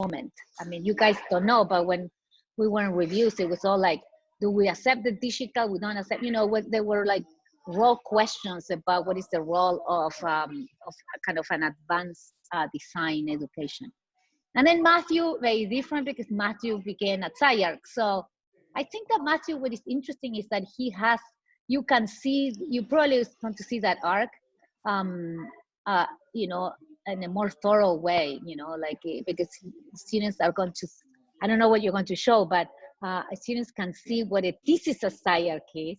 moment. I mean, you guys don't know, but when we were in reviews, it was all like, do we accept the digital? We don't accept, you know, what they were like raw questions about what is the role of kind of an advanced design education. And then Mathew, very different because Mathew began at SCI-Arc. So I think that Mathew, what is interesting is that he has, you can see, you probably want to see that arc, you know, in a more thorough way, you know, like, because students are going to, I don't know what you're going to show, but students can see what a thesis of SCI-Arc is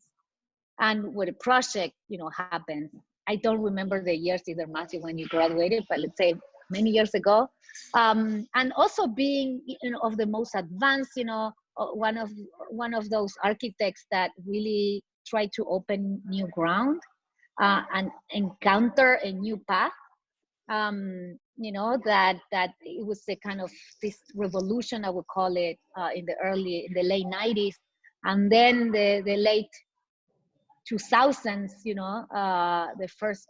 and what a project, you know, happens. I don't remember the years either, Mathew, when you graduated, but let's say many years ago. And also being, you know, of the most advanced, you know, one of those architects that really try to open new ground and encounter a new path. You know, that it was a kind of this revolution, I would call it, in the late 90s, and then the late 2000s, you know, the first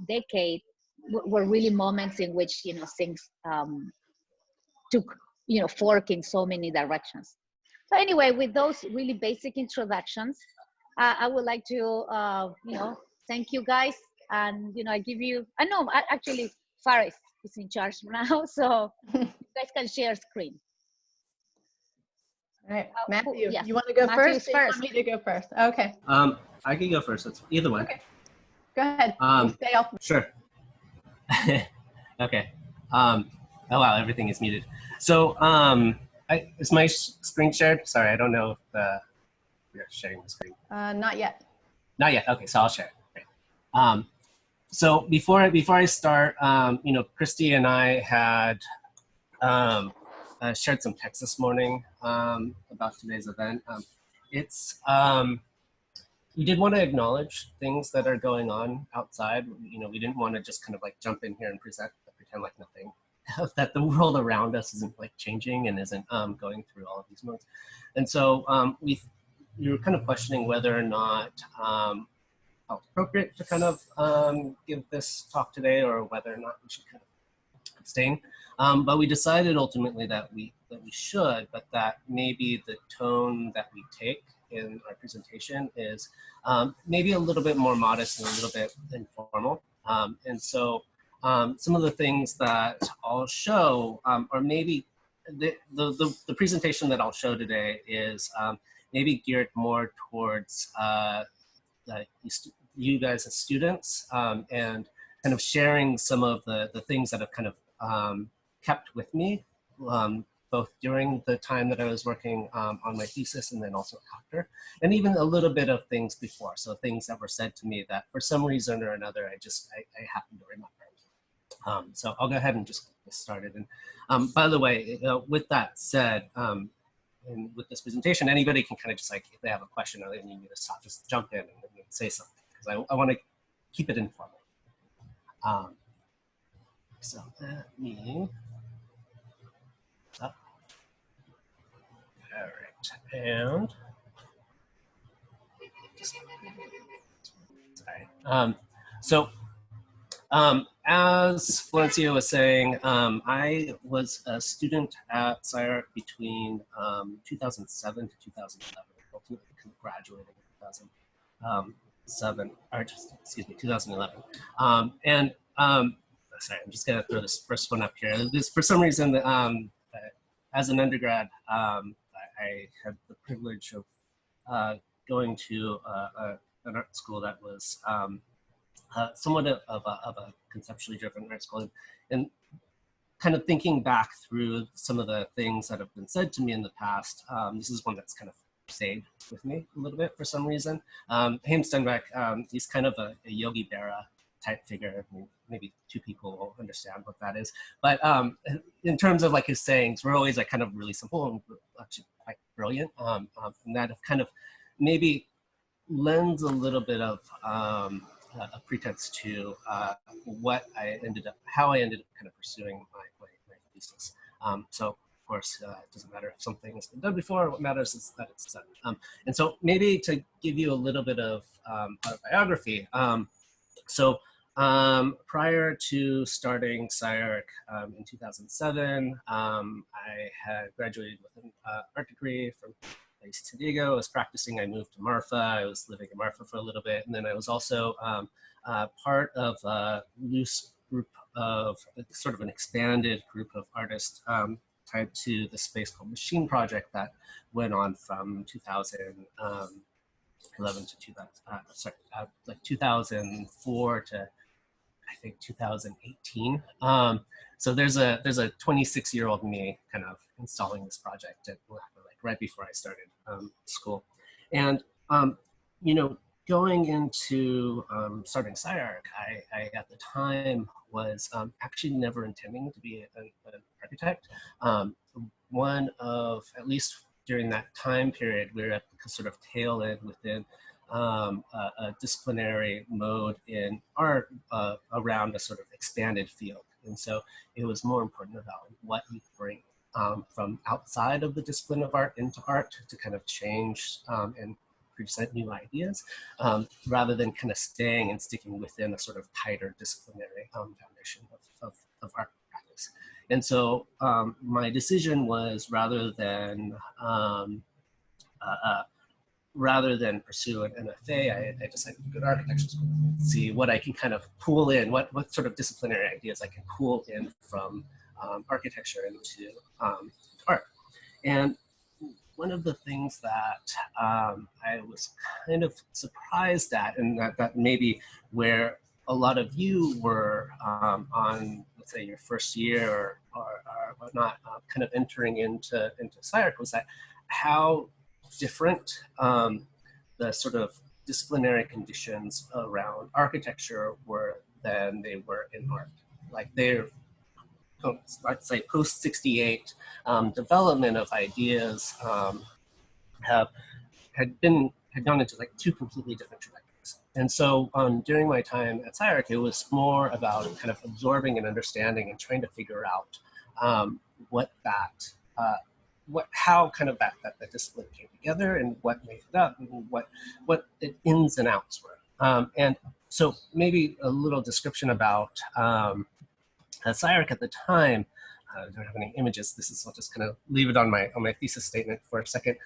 decade were really moments in which, you know, things took, you know, fork in so many directions. So anyway, with those really basic introductions, I would like to, you know, thank you guys. And, you know, I give you, I know, actually, Faris is in charge now, so you guys can share screen. All right, Matthew, yes. you want to go Matthew's first? Or you want me to go first? Okay. I can go first. It's either way. Okay. Go ahead. Stay off. Sure. Okay. Oh wow, everything is muted. So is my screen shared? Sorry, I don't know if we're sharing the screen. Not yet. Not yet. Okay, so I'll share. Great. So before I start, you know, Kristy and I had shared some text this morning about today's event. We did want to acknowledge things that are going on outside. You know, we didn't want to just kind of like jump in here and pretend like nothing, that the world around us isn't like changing and isn't going through all of these modes. And so we were kind of questioning whether or not felt appropriate to kind of give this talk today, or whether or not we should kind of abstain. But we decided ultimately that we should, but that maybe the tone that we take in our presentation is maybe a little bit more modest and a little bit informal. And so some of the things that I'll show, or maybe the presentation that I'll show today is maybe geared more towards you guys as students, and kind of sharing some of the things that have kind of kept with me, both during the time that I was working on my thesis and then also after, and even a little bit of things before. So things that were said to me that for some reason or another, I happen to remember. So I'll go ahead and just get started. And by the way, with that said, and with this presentation, anybody can kind of just like, if they have a question or they need me to stop, just jump in and say something, because I want to keep it informal. So let me, all right, and sorry. As Florencia was saying, I was a student at SCI-Arc between 2007 to 2011. Ultimately graduated in 2007, or excuse me, 2011. Sorry, I'm just gonna throw this first one up here. This, for some reason, as an undergrad, I had the privilege of going to an art school that was somewhat of a conceptually driven art school, and kind of thinking back through some of the things that have been said to me in the past, this is one that's kind of stayed with me a little bit for some reason. Haim Stenbeck, he's kind of a Yogi Berra type figure. I mean, maybe two people will understand what that is. But in terms of like his sayings, we're always like kind of really simple and actually quite brilliant. And that kind of maybe lends a little bit of a pretense to how I ended up kind of pursuing my thesis. So of course, it doesn't matter if something has been done before. What matters is that it's done. And so maybe to give you a little bit of autobiography. So Prior to starting SCI-Arc in 2007, I had graduated with an art degree from San Diego. I was practicing. I moved to Marfa. I was living in Marfa for a little bit, and then I was also part of a loose group of sort of an expanded group of artists tied to the space called Machine Project that went on from 2011 to 2004 to I think 2018. So there's a 26-year-old me kind of installing this project at, like right before I started school, and you know, going into starting SCI-Arc, I at the time was actually never intending to be an architect. One of, at least during that time period, we were at the sort of tail end within a disciplinary mode in art around a sort of expanded field. And so it was more important about what you bring from outside of the discipline of art into art to kind of change and present new ideas, rather than kind of staying and sticking within a sort of tighter disciplinary foundation of art practice. And so my decision was rather than pursue an MFA, I decided to go to architecture school, see what I can kind of pull in, what sort of disciplinary ideas I can pull in from architecture into art. And one of the things that I was kind of surprised at, and that maybe where a lot of you were on, let's say, your first year or whatnot, kind of entering into SCI-Arc, was that how different the sort of disciplinary conditions around architecture were than they were in art. Like they're, let's say, post 68 development of ideas had gone into like two completely different trajectories. And so during my time at SCI-Arc, it was more about kind of absorbing and understanding and trying to figure out how kind of that discipline came together and what made it up and what the ins and outs were. And so maybe a little description about SCI-Arc at the time. I don't have any images. I'll just kind of leave it on my thesis statement for a second.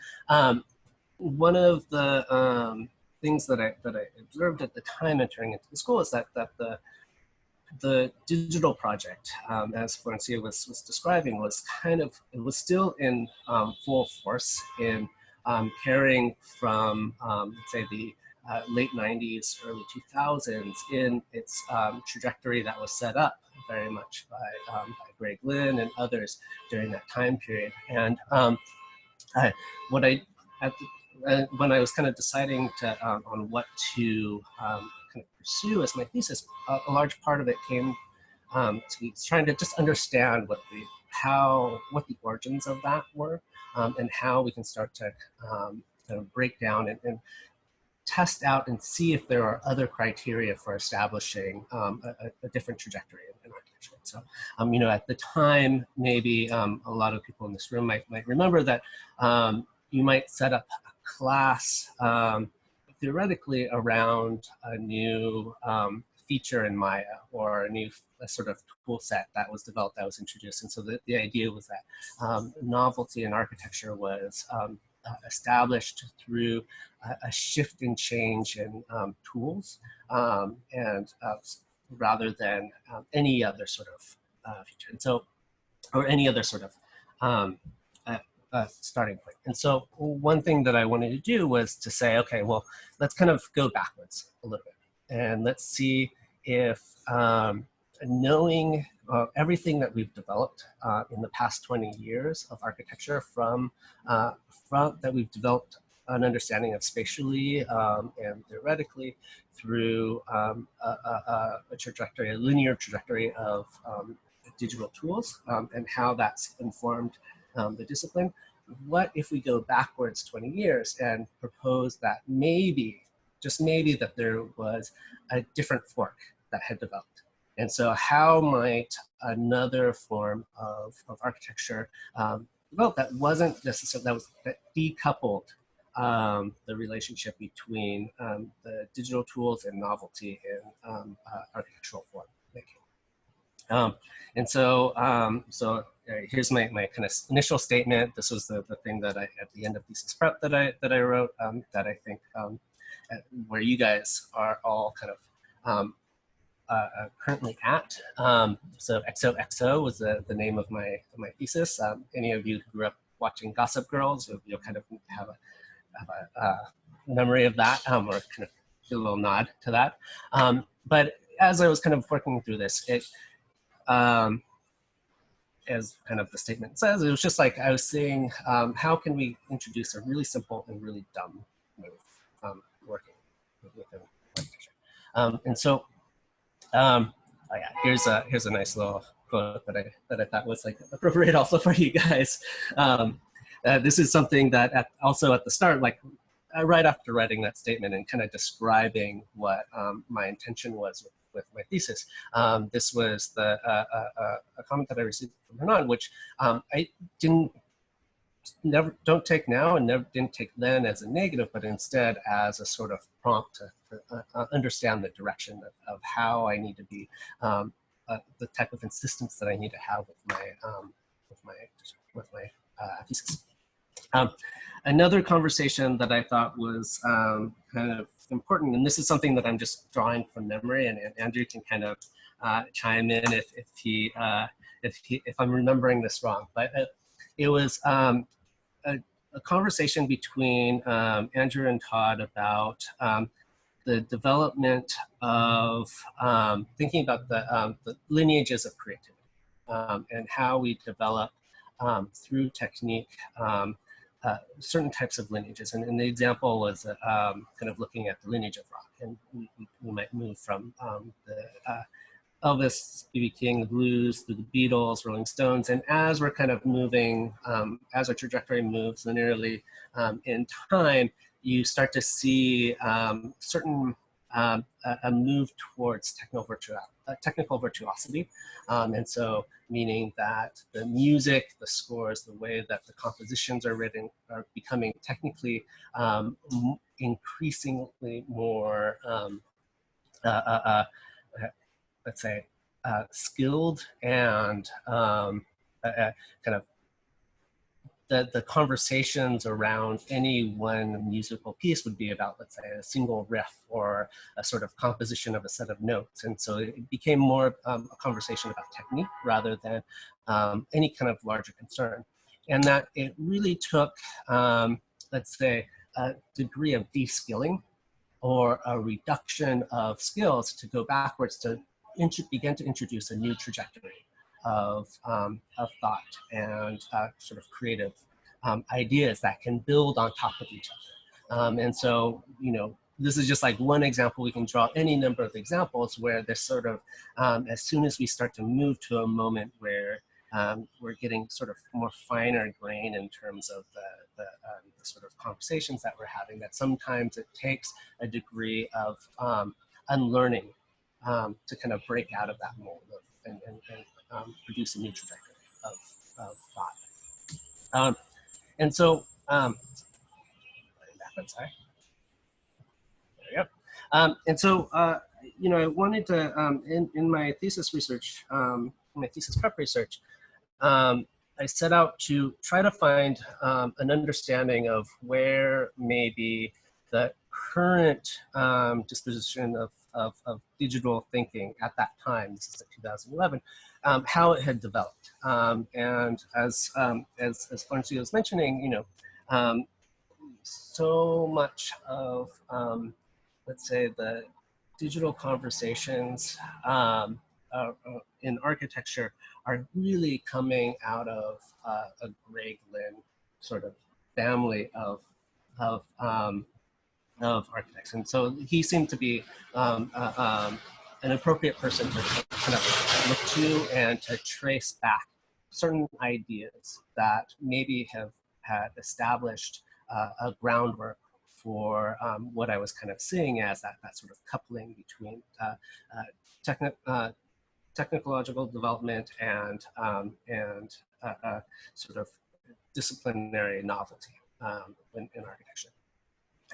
One of the things that I observed at the time entering into the school is that the digital project, as Florencia was describing, was it was still in full force in carrying from, let's say, the late 90s, early 2000s in its trajectory that was set up very much by Greg Lynn and others during that time period. And when I was kind of deciding on what to kind of pursue as my thesis, a large part of it came to trying to just understand what the origins of that were, and how we can start to kind of break down and test out and see if there are other criteria for establishing a different trajectory in architecture. So, you know, at the time, maybe a lot of people in this room might remember that you might set up a class theoretically around a new feature in Maya or a sort of tool set that was developed, that was introduced. And so the idea was that novelty in architecture was established through a shift and change in tools, and rather than any other sort of feature. And so, or any other sort of starting point. And so one thing that I wanted to do was to say, okay, well, let's kind of go backwards a little bit, and let's see if knowing everything that we've developed in the past 20 years of architecture from that we've developed an understanding of spatially and theoretically through a linear trajectory of digital tools, and how that's informed the discipline. What if we go backwards 20 years and propose that maybe, just maybe, that there was a different fork that had developed? And so how might another form of architecture develop that wasn't necessarily, that decoupled the relationship between the digital tools and novelty in architectural form making. And so, here's my kind of initial statement. This was the thing that at the end of thesis prep that I wrote, that I think where you guys are all kind of currently at. So XOXO was the name of my thesis. Any of you who grew up watching Gossip Girls, you'll kind of have a memory of that, or kind of a little nod to that. But as I was kind of working through this, as kind of the statement says, it was just like I was saying, how can we introduce a really simple and really dumb move working within architecture? And so, oh yeah, here's a nice little quote that I thought was like appropriate also for you guys. This is something that also at the start, like right after writing that statement and kind of describing what my intention was with my thesis, this was a comment that I received from Hernan, which I don't take now and didn't take then as a negative, but instead as a sort of prompt to understand the direction of how I need to be, the type of insistence that I need to have with my thesis. Another conversation that I thought was kind of important, and this is something that I'm just drawing from memory, and Andrew can kind of chime in if I'm remembering this wrong, but it was a conversation between Andrew and Todd about the development of thinking about the lineages of creativity and how we develop through technique certain types of lineages. And the example was kind of looking at the lineage of rock, and we might move from the Elvis, B.B. King, the Blues, the Beatles, Rolling Stones, and as we're kind of moving, as our trajectory moves linearly in time, you start to see certain a move towards technical virtuosity, and so meaning that the music, the scores, the way that the compositions are written are becoming technically increasingly more let's say, skilled, and kind of the conversations around any one musical piece would be about, let's say, a single riff or a sort of composition of a set of notes. And so it became more a conversation about technique rather than any kind of larger concern. And that it really took, let's say, a degree of de-skilling or a reduction of skills to go backwards to begin to introduce a new trajectory of thought and sort of creative ideas that can build on top of each other. And so, you know, this is just like one example. We can draw any number of examples where there's sort of, as soon as we start to move to a moment where we're getting sort of more finer grain in terms of the sort of conversations that we're having, that sometimes it takes a degree of unlearning to kind of break out of that mold and produce a new trajectory of thought. And so, sorry. There we go. And so, you know, I wanted to, in my thesis research, my thesis prep research, I set out to try to find an understanding of where maybe the current disposition of digital thinking at that time, this is like 2011, how it had developed. And as Florencio was mentioning, you know, so much of, let's say, the digital conversations in architecture are really coming out of a Greg Lynn sort of family of architects. And so he seemed to be an appropriate person to kind of look to and to trace back certain ideas that maybe had established a groundwork for what I was kind of seeing as that sort of coupling between technological development and sort of disciplinary novelty in architecture.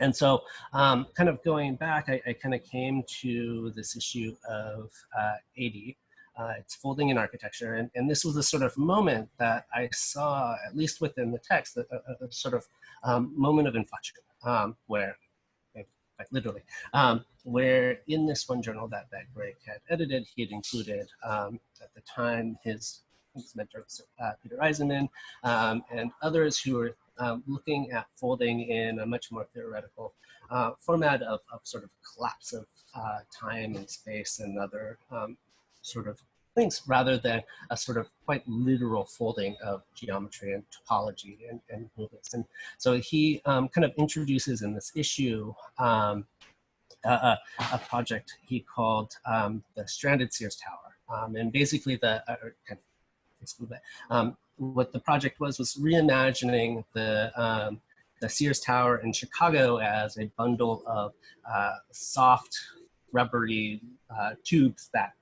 And so kind of going back, I kind of came to this issue of AD. It's folding in architecture. And this was a sort of moment that I saw, at least within the text, a sort of moment of inflection where, like literally, where in this one journal that Greg had edited, he had included at the time his mentor, Peter Eisenman, and others who were looking at folding in a much more theoretical format of sort of collapse of time and space and other sort of things, rather than a sort of quite literal folding of geometry and topology and movements. And so he kind of introduces in this issue a project he called the Stranded Sears Tower. And basically what the project was reimagining the Sears Tower in Chicago as a bundle of soft, rubbery tubes that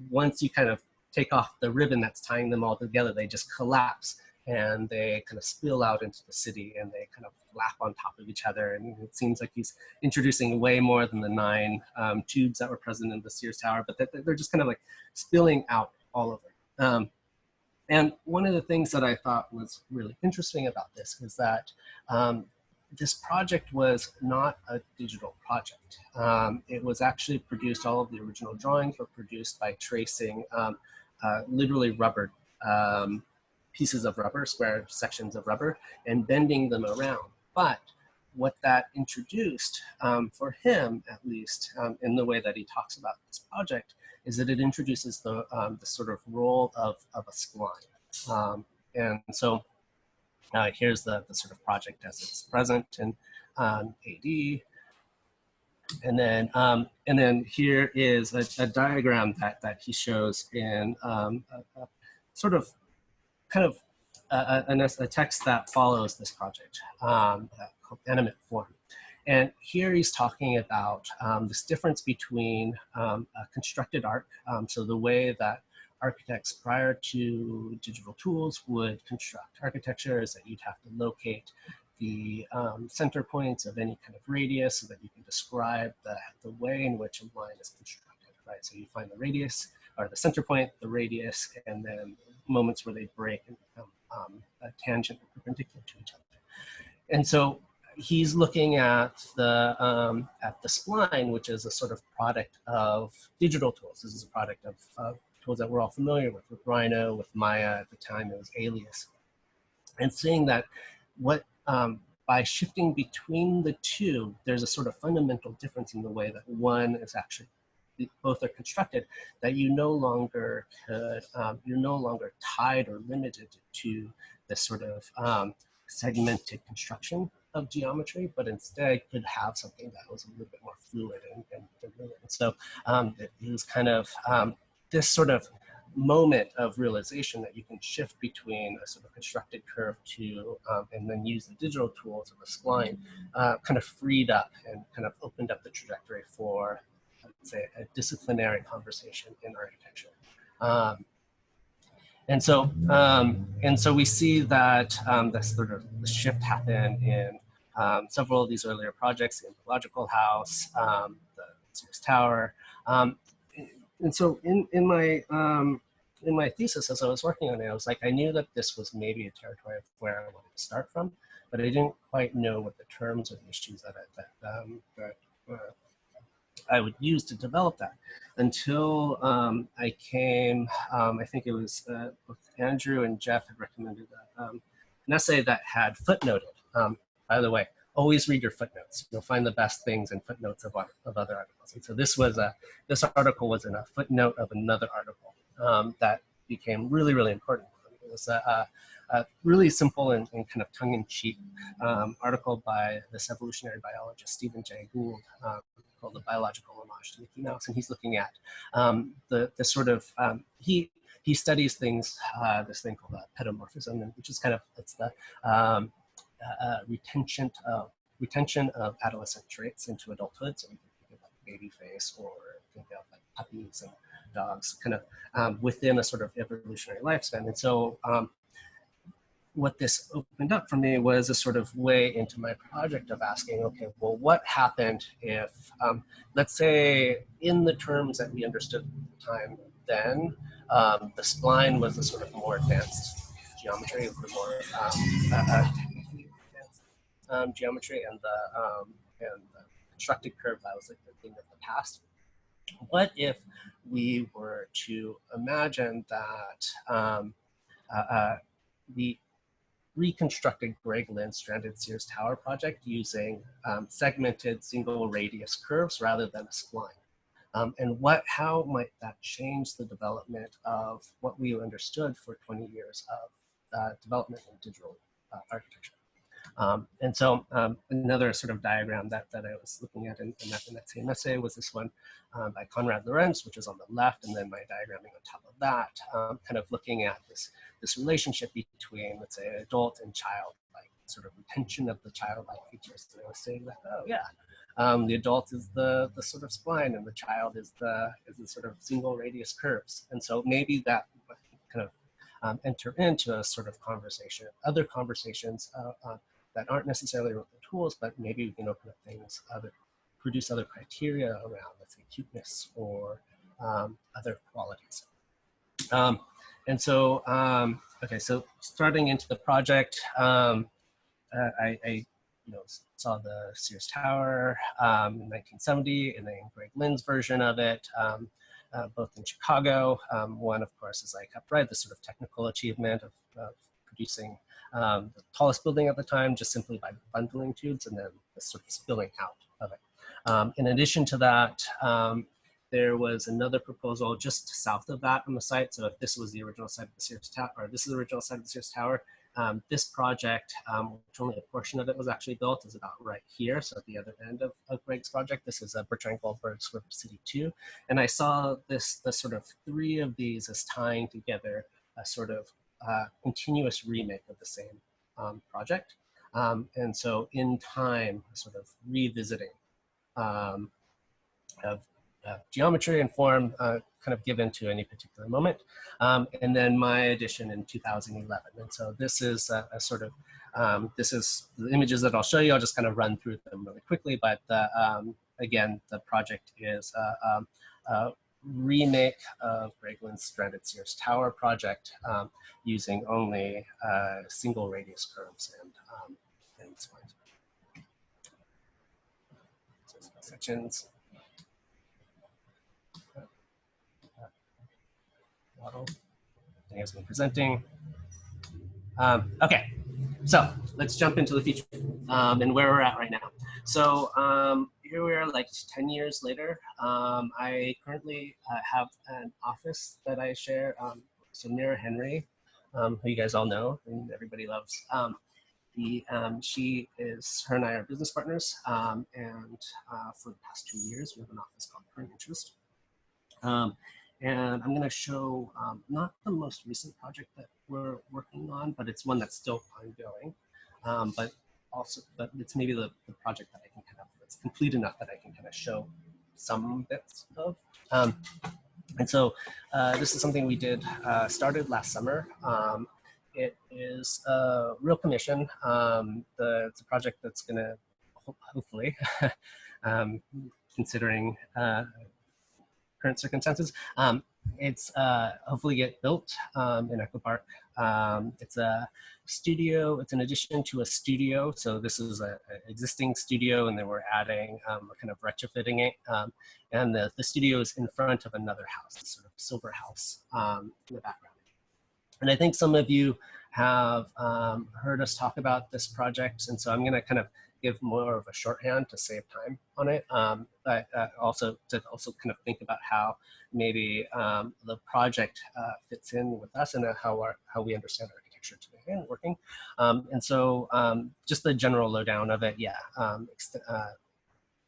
once you kind of take off the ribbon that's tying them all together, they just collapse and they kind of spill out into the city and they kind of lap on top of each other. And it seems like he's introducing way more than the 9 tubes that were present in the Sears Tower, but they're just kind of like spilling out all over. And one of the things that I thought was really interesting about this is that this project was not a digital project. It was actually produced, all of the original drawings were produced by tracing literally rubber, pieces of rubber, square sections of rubber, and bending them around. But what that introduced, for him at least, in the way that he talks about this project, is that it introduces the sort of role of a spline. And so here's the sort of project as it's present in AD. And then here is a diagram that he shows in a sort of kind of a text that follows this project called animate form. And here he's talking about this difference between a constructed arc, so the way that architects prior to digital tools would construct architecture is that you'd have to locate the center points of any kind of radius so that you can describe the way in which a line is constructed, right? So you find the radius, or the center point, the radius, and then moments where they break and become a tangent or perpendicular to each other. And so he's looking at the spline, which is a sort of product of digital tools. This is a product of tools that we're all familiar with Rhino, with Maya. At the time it was Alias. And seeing that by shifting between the two, there's a sort of fundamental difference in the way that one is actually, both are constructed, that you no longer could, you're no longer tied or limited to this sort of segmented construction of geometry, but instead could have something that was a little bit more fluid and so it was kind of this sort of moment of realization that you can shift between a sort of constructed curve to and then use the digital tools of a spline, kind of freed up and kind of opened up the trajectory for, I would say, a disciplinary conversation in architecture. And so we see that this sort of shift happen in several of these earlier projects, the Logical House, the Sears Tower. And so in my thesis, as I was working on it, I was like, I knew that this was maybe a territory of where I wanted to start from, but I didn't quite know what the terms or the issues that I would use to develop that until I came, I think it was both Andrew and Jeff had recommended an essay that had footnoted. By the way, always read your footnotes. You'll find the best things in footnotes of other articles. And so this article was in a footnote of another article that became really, really important. It was a really simple and kind of tongue-in-cheek article by this evolutionary biologist, Stephen Jay Gould, called The Biological Homage to Mickey Mouse. And he's looking at the sort of, he studies things, this thing called pedomorphism, which is kind of, it's the retention of adolescent traits into adulthood. So you can think of like baby face, or think of like puppies and dogs, kind of within a sort of evolutionary lifespan. And so what this opened up for me was a sort of way into my project of asking, okay, well, what happened if, let's say, in the terms that we understood at the time then, the spline was a sort of more advanced geometry, the more technically advanced geometry, and the constructed curve that was like the thing of the past. What if we were to imagine that the reconstructed Greg Lynn stranded Sears Tower project using segmented single radius curves rather than a spline? And how might that change the development of what we understood for 20 years of development in digital architecture? And so another sort of diagram that I was looking at in that same essay was this one by Konrad Lorenz, which is on the left, and then my diagramming on top of that, kind of looking at this relationship between, let's say, adult and child, like sort of retention of the childlike features. And I was saying that, oh yeah, the adult is the sort of spline, and the child is the sort of single radius curves. And so maybe that kind of enter into a sort of conversation, other conversations that aren't necessarily with the tools, but maybe we can open up things, produce other criteria around, let's say, cuteness or other qualities. And so, okay, so starting into the project, I saw the Sears Tower in 1970, and then Greg Lynn's version of it, both in Chicago. One, of course, is like upright, the sort of technical achievement of producing the tallest building at the time, just simply by bundling tubes and then the sort of spilling out of it. In addition to that, there was another proposal just south of that on the site. So if this was the original site of the Sears Tower, or this is the original site of the Sears Tower, this project, which only a portion of it was actually built, is about right here. So at the other end of Greg's project, this is Bertrand Goldberg's River City 2. And I saw the sort of three of these as tying together a sort of continuous remake of the same project. And so in time, sort of revisiting of geometry and form kind of given to any particular moment. And then my edition in 2011. And so this is a sort of, this is the images that I'll show you. I'll just kind of run through them really quickly. But again, the project is a remake of Greg Lynn's stranded Sears Tower project using only single radius curves and splines. So sections. Model. I think I've been presenting. Okay, so let's jump into the future and where we're at right now. So here we are, like 10 years later. I currently have an office that I share. So Mira Henry, who you guys all know and everybody loves. Her and I are business partners, and for the past 2 years, we have an office called Current Interest. And I'm going to show not the most recent project that we're working on, but it's one that's still ongoing. But it's maybe the project that I can kind of, it's complete enough that I can kind of show some bits of. And so this is something we did, started last summer. It is a real commission. It's a project that's going to hopefully, considering current circumstances, it's hopefully get built in Echo Park. It's a studio. It's an addition to a studio. So this is an existing studio, and then we're adding, we're kind of retrofitting it. And the studio is in front of another house, sort of silver house in the background. And I think some of you have heard us talk about this project, and so I'm going to kind of give more of a shorthand to save time on it, but also to kind of think about how maybe the project fits in with us and how we understand architecture today and working. And so just the general lowdown of it, yeah.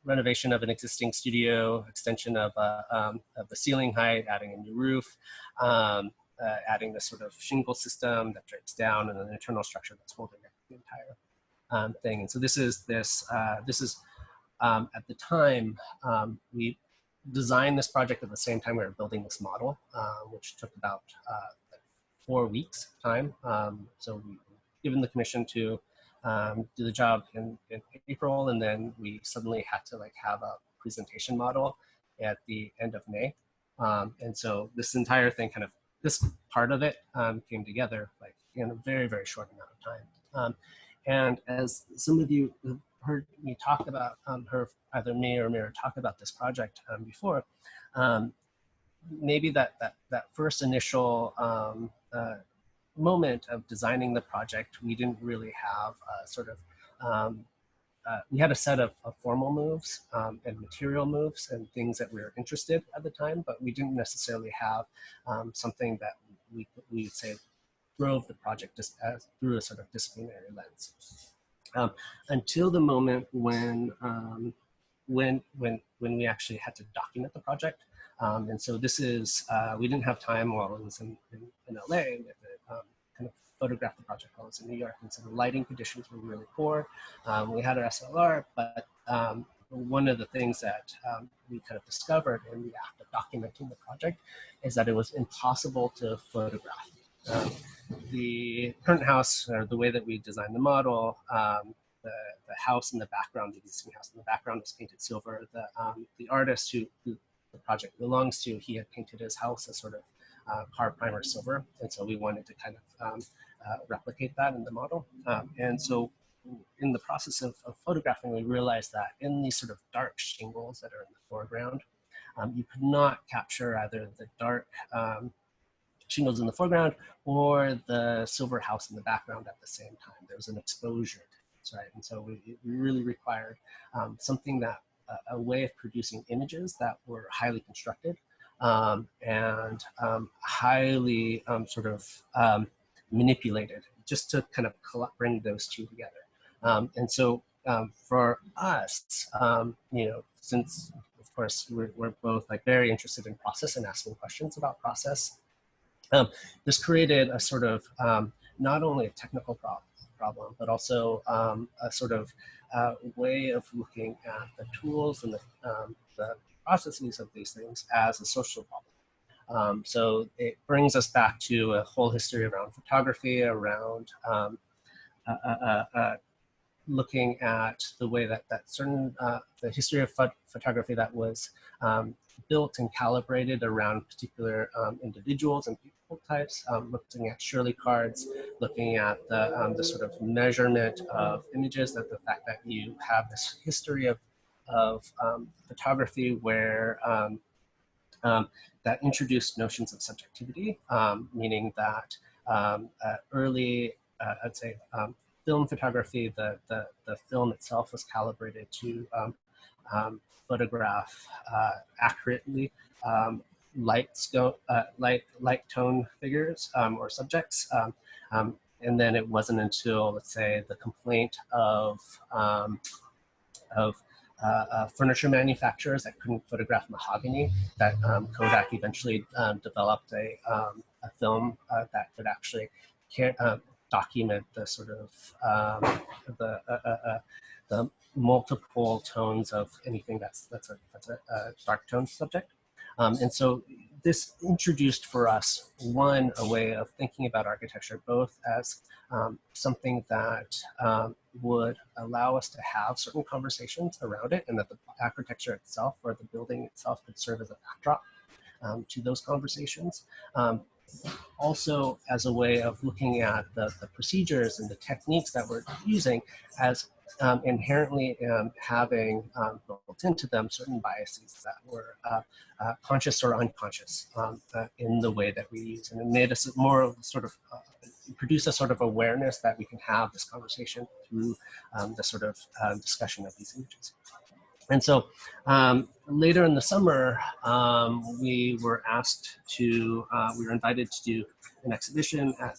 Renovation of an existing studio, extension of the ceiling height, adding a new roof, adding this sort of shingle system that drapes down, and an internal structure that's holding up the entire thing. And so this is at the time we designed this project at the same time we were building this model, which took about 4 weeks time. So we given the commission to do the job in April, and then we suddenly had to like have a presentation model at the end of May. And so this entire thing this part of it came together like in a very, very short amount of time. And as some of you have heard me talk about, either me or Mira talk about this project before, maybe that first initial moment of designing the project, we didn't really have we had a set of formal moves and material moves and things that we were interested at the time, but we didn't necessarily have something that we would say drove the project just through a sort of disciplinary lens. Until the moment when we actually had to document the project. And so this is, we didn't have time while I was in LA. We had to kind of photograph the project while I was in New York. And so the lighting conditions were really poor. We had our SLR, but one of the things that we kind of discovered in the act of documenting the project is that it was impossible to photograph. The current house, or the way that we designed the model, the house in the background, the existing house in the background was painted silver. The artist who the project belongs to, he had painted his house as sort of car primer silver. And so we wanted to kind of replicate that in the model. And so in the process of photographing, we realized that in these sort of dark shingles that are in the foreground, you could not capture either the dark shingles in the foreground or the silver house in the background at the same time. There was an exposure to this, right? And so we really required something that, a way of producing images that were highly constructed and highly manipulated, just to kind of bring those two together. And so for us, since of course we're both like very interested in process and asking questions about process, this created a sort of not only a technical problem, but also a sort of way of looking at the tools and the processes of these things as a social problem. So it brings us back to a whole history around photography, around looking at the way that certain, the history of photography that was built and calibrated around particular individuals and people types, looking at Shirley cards, looking at the sort of measurement of images, that the fact that you have this history of photography where that introduced notions of subjectivity, meaning that early, I'd say, film photography, the film itself was calibrated to photograph accurately light tone figures or subjects. And then it wasn't until, let's say, the complaint of furniture manufacturers that couldn't photograph mahogany that Kodak eventually developed a film that could actually document the sort of the multiple tones of anything that's a dark tone subject. And so this introduced for us, one, a way of thinking about architecture, both as something that would allow us to have certain conversations around it, and that the architecture itself or the building itself could serve as a backdrop to those conversations. Also as a way of looking at the procedures and the techniques that we're using as inherently having built into them certain biases that were conscious or unconscious in the way that we use. And it made us more of sort of, produce a sort of awareness that we can have this conversation through the sort of discussion of these images. And so later in the summer, we were asked to, we were invited to do an exhibition at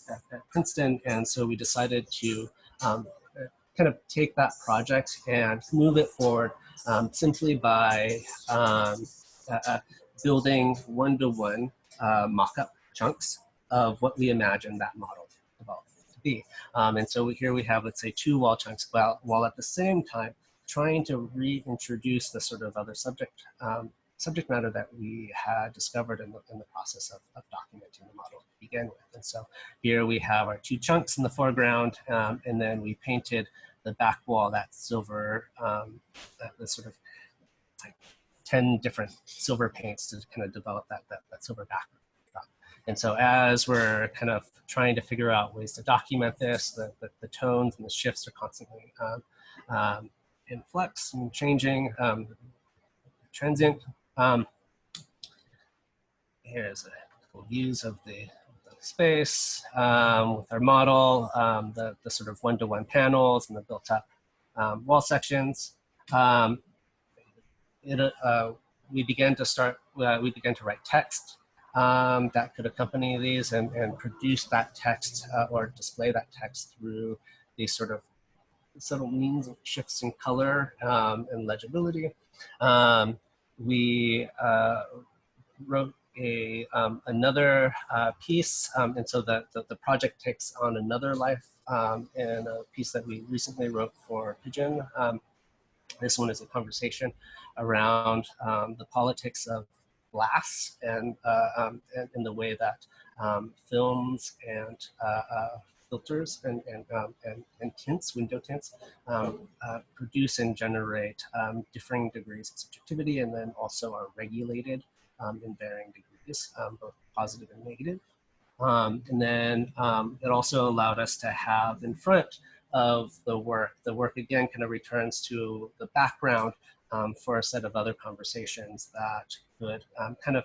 Princeton. And so we decided to kind of take that project and move it forward simply by building one-to-one mock-up chunks of what we imagined that model developed to be. And so here we have, let's say, 2 wall chunks, while at the same time trying to reintroduce the sort of other subject subject matter that we had discovered in the process of documenting the model to begin with. And so here we have our two chunks in the foreground, and then we painted the back wall, that silver, the sort of like 10 different silver paints to kind of develop that silver background. And so as we're kind of trying to figure out ways to document this, the tones and the shifts are constantly in flux and changing, transient. Here's a couple views of the space with our model, the sort of one-to-one panels and the built-up wall sections. We began to write text that could accompany these and produce that text or display that text through these sort of subtle means of shifts in color and legibility. We wrote another piece, and so that the project takes on another life, and a piece that we recently wrote for Pigeon. This one is a conversation around the politics of glass and the way that films and filters and tints, window tints, produce and generate differing degrees of subjectivity, and then also are regulated in varying degrees, both positive and negative. And then it also allowed us to have in front of the work again kind of returns to the background for a set of other conversations that could kind of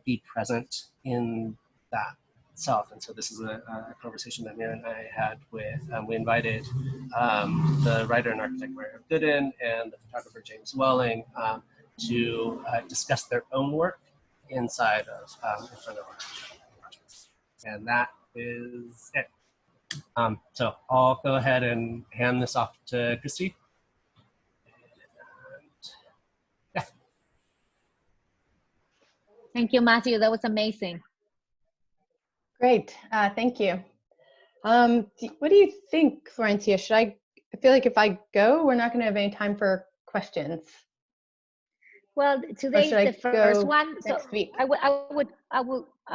be present in that itself. And so this is a conversation that Mira and I had with, we invited the writer and architect Mary Gooden and the photographer James Welling to discuss their own work inside of in front of our projects. And that is it. So I'll go ahead and hand this off to Kristy. Yeah. Thank you, Matthew. That was amazing. Great. Thank you. What do you think, Florencia? I feel like if I go, we're not going to have any time for questions. Well, today is the first one, so next week? I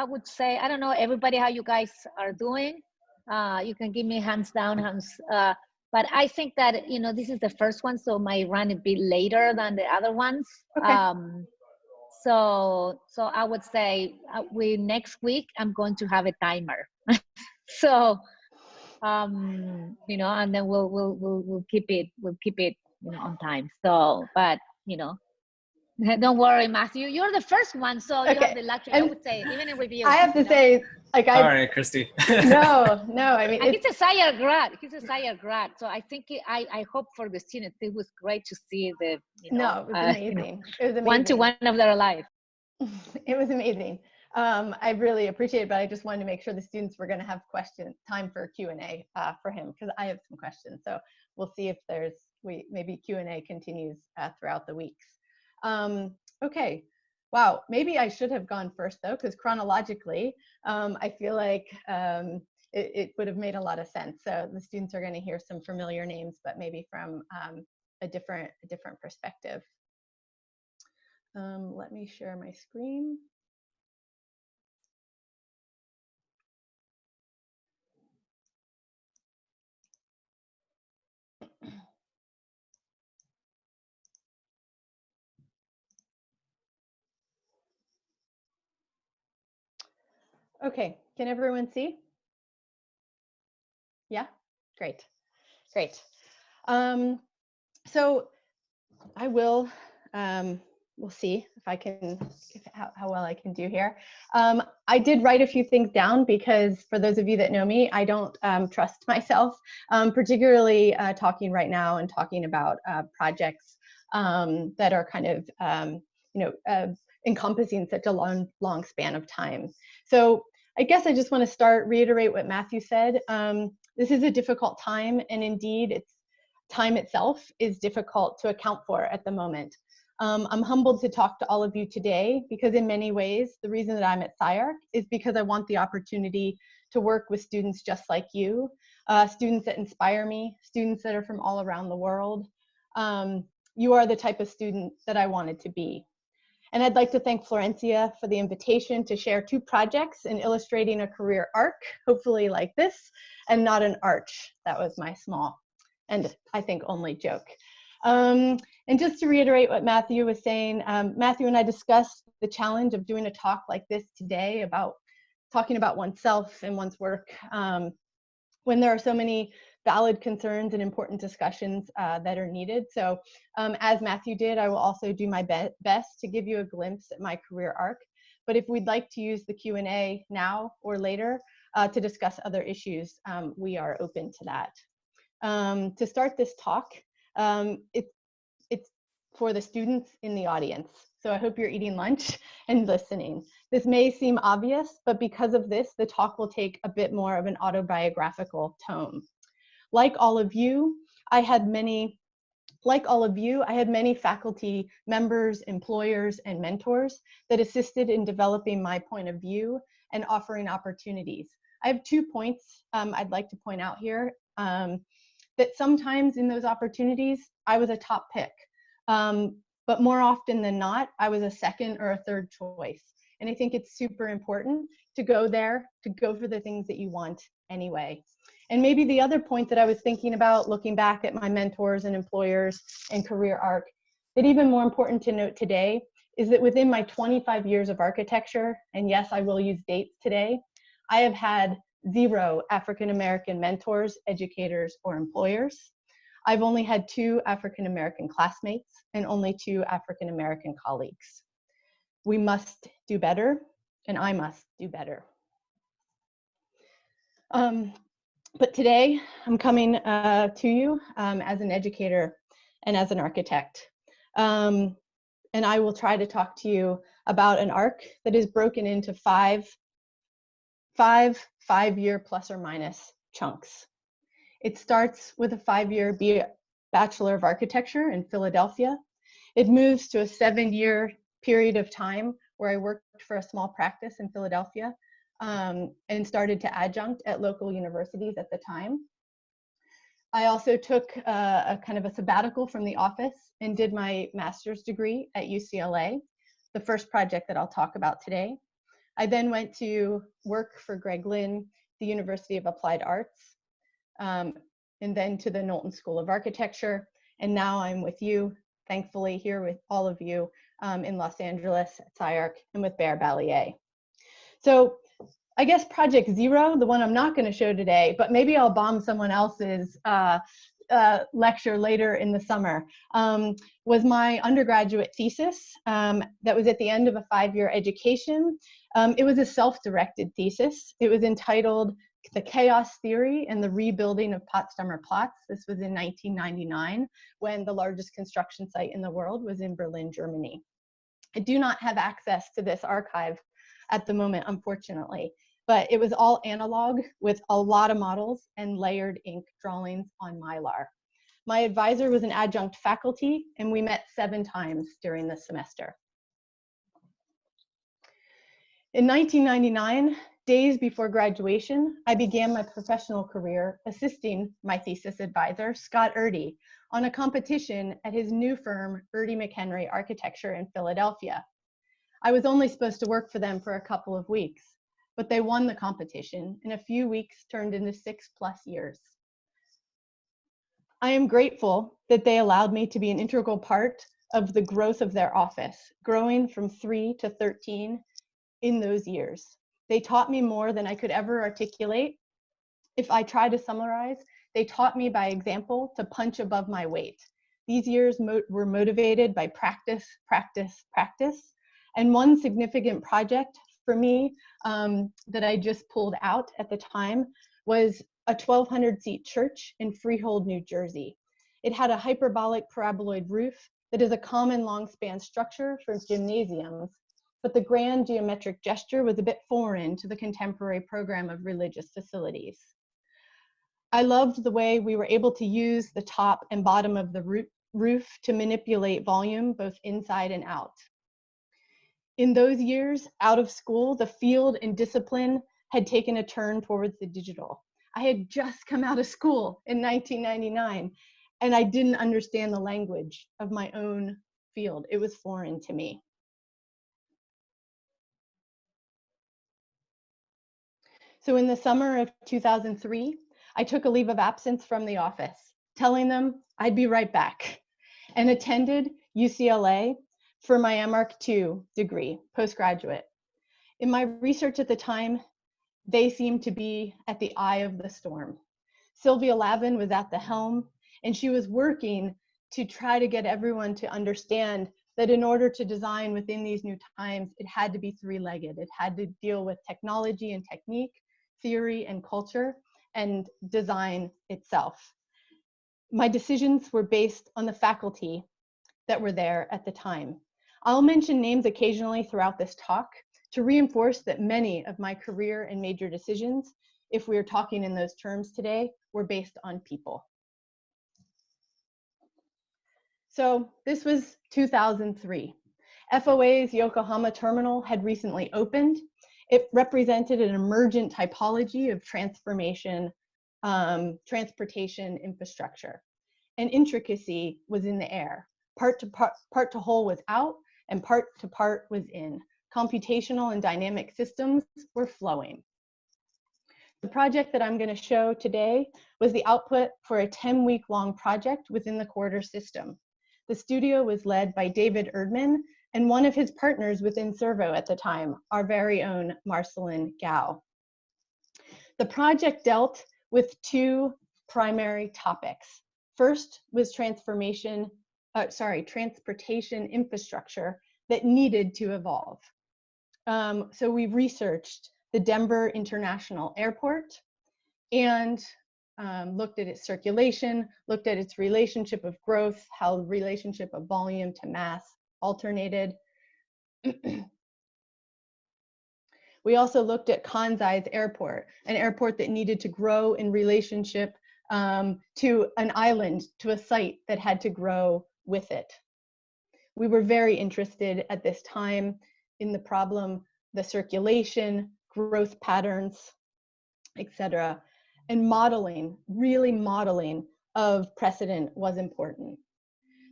would say, I don't know everybody how you guys are doing. You can give me hands down, but I think that this is the first one, so might run a bit later than the other ones. Okay. So I would say next week I'm going to have a timer. So and then we'll keep it on time. So but don't worry, Matthew. You're the first one, so you have the luxury. I would say, even in review. I have to say, like, all right, Kristy. no. I mean, it's a SCI-Arc grad. He's a SCI-Arc grad, so I think I hope for the students it was great to see the no, it was amazing. It was amazing. One-to-one of their life. It was amazing. I really appreciate it, but I just wanted to make sure the students were going to have time for Q&A for him, because I have some questions. So we'll see if maybe Q&A continues throughout the weeks. Okay. Wow. Maybe I should have gone first though, because chronologically, I feel like it would have made a lot of sense. So the students are going to hear some familiar names, but maybe from a different perspective. Let me share my screen. Okay, can everyone see? Yeah, great. So I will, we'll see if I can, how well I can do here. I did write a few things down because for those of you that know me, I don't trust myself, particularly talking right now and talking about projects that are kind of, encompassing such a long span of time. So I guess I just want to reiterate what Matthew said. This is a difficult time, and indeed, time itself is difficult to account for at the moment. I'm humbled to talk to all of you today because in many ways, the reason that I'm at SCI-Arc is because I want the opportunity to work with students just like you, students that inspire me, students that are from all around the world. You are the type of student that I wanted to be. And I'd like to thank Florencia for the invitation to share 2 projects in illustrating a career arc, hopefully like this, and not an arch. That was my small and I think only joke. And just to reiterate what Matthew was saying, Matthew and I discussed the challenge of doing a talk like this today about talking about oneself and one's work when there are so many valid concerns and important discussions that are needed. So as Matthew did, I will also do my best to give you a glimpse at my career arc. But if we'd like to use the Q&A now or later to discuss other issues, we are open to that. To start this talk, it's for the students in the audience. So I hope you're eating lunch and listening. This may seem obvious, but because of this, the talk will take a bit more of an autobiographical tone. Like all of you, I had many faculty members, employers, and mentors that assisted in developing my point of view and offering opportunities. I have 2 points I'd like to point out here. That sometimes in those opportunities, I was a top pick. But more often than not, I was a second or a third choice. And I think it's super important to go there, to go for the things that you want anyway. And maybe the other point that I was thinking about looking back at my mentors and employers and career arc, that even more important to note today is that within my 25 years of architecture, and yes, I will use dates today, I have had 0 African-American mentors, educators, or employers. I've only had 2 African-American classmates and only 2 African-American colleagues. We must do better, and I must do better. But today, I'm coming to you as an educator and as an architect. And I will try to talk to you about an arc that is broken into 5 5-year plus or minus chunks. It starts with a 5-year Bachelor of Architecture in Philadelphia. It moves to a 7-year period of time where I worked for a small practice in Philadelphia and started to adjunct at local universities at the time. I also took a kind of a sabbatical from the office and did my master's degree at UCLA, the first project that I'll talk about today. I then went to work for Greg Lynn, the University of Applied Arts, and then to the Knowlton School of Architecture. And now I'm with you, thankfully, here with all of you in Los Angeles at SCI-Arc and with Balliet. So I guess Project Zero, the one I'm not going to show today, but maybe I'll bomb someone else's lecture later in the summer, was my undergraduate thesis that was at the end of a 5-year education. It was a self-directed thesis. It was entitled The Chaos Theory and the Rebuilding of Potsdamer Platz. This was in 1999, when the largest construction site in the world was in Berlin, Germany. I do not have access to this archive at the moment, unfortunately, but it was all analog with a lot of models and layered ink drawings on Mylar. My advisor was an adjunct faculty, and we met 7 times during the semester. In 1999, days before graduation, I began my professional career assisting my thesis advisor, Scott Erdy, on a competition at his new firm, Erdy McHenry Architecture in Philadelphia. I was only supposed to work for them for a couple of weeks, but they won the competition, and a few weeks turned into 6+ years. I am grateful that they allowed me to be an integral part of the growth of their office, growing from 3 to 13 in those years. They taught me more than I could ever articulate. If I try to summarize, they taught me by example to punch above my weight. These years were motivated by practice, practice, practice. And one significant project for me that I just pulled out at the time was a 1,200-seat church in Freehold, New Jersey. It had a hyperbolic paraboloid roof that is a common long-span structure for gymnasiums, but the grand geometric gesture was a bit foreign to the contemporary program of religious facilities. I loved the way we were able to use the top and bottom of the roof to manipulate volume both inside and out. In those years, out of school, the field and discipline had taken a turn towards the digital. I had just come out of school in 1999, and I didn't understand the language of my own field. It was foreign to me. So in the summer of 2003, I took a leave of absence from the office, telling them I'd be right back, and attended UCLA for my MArch-2 degree, postgraduate. In my research at the time, they seemed to be at the eye of the storm. Sylvia Lavin was at the helm, and she was working to try to get everyone to understand that in order to design within these new times, it had to be three-legged. It had to deal with technology and technique, theory and culture, and design itself. My decisions were based on the faculty that were there at the time. I'll mention names occasionally throughout this talk to reinforce that many of my career and major decisions, if we are talking in those terms today, were based on people. So this was 2003. FOA's Yokohama terminal had recently opened. It represented an emergent typology of transportation infrastructure. And intricacy was in the air. Part to whole was out, and part to part was in. Computational and dynamic systems were flowing. The project that I'm going to show today was the output for a 10-week-long project within the corridor system. The studio was led by David Erdman and one of his partners within Servo at the time, our very own Marcelin Gao. The project dealt with two primary topics. First was transportation infrastructure that needed to evolve. So we researched the Denver International Airport and looked at its circulation, looked at its relationship of growth, how the relationship of volume to mass alternated. We also looked at Kansai's airport, an airport that needed to grow in relationship to an island, to a site that had to grow with it. We were very interested at this time in the problem, the circulation, growth patterns, etc. And modeling, really modeling of precedent was important.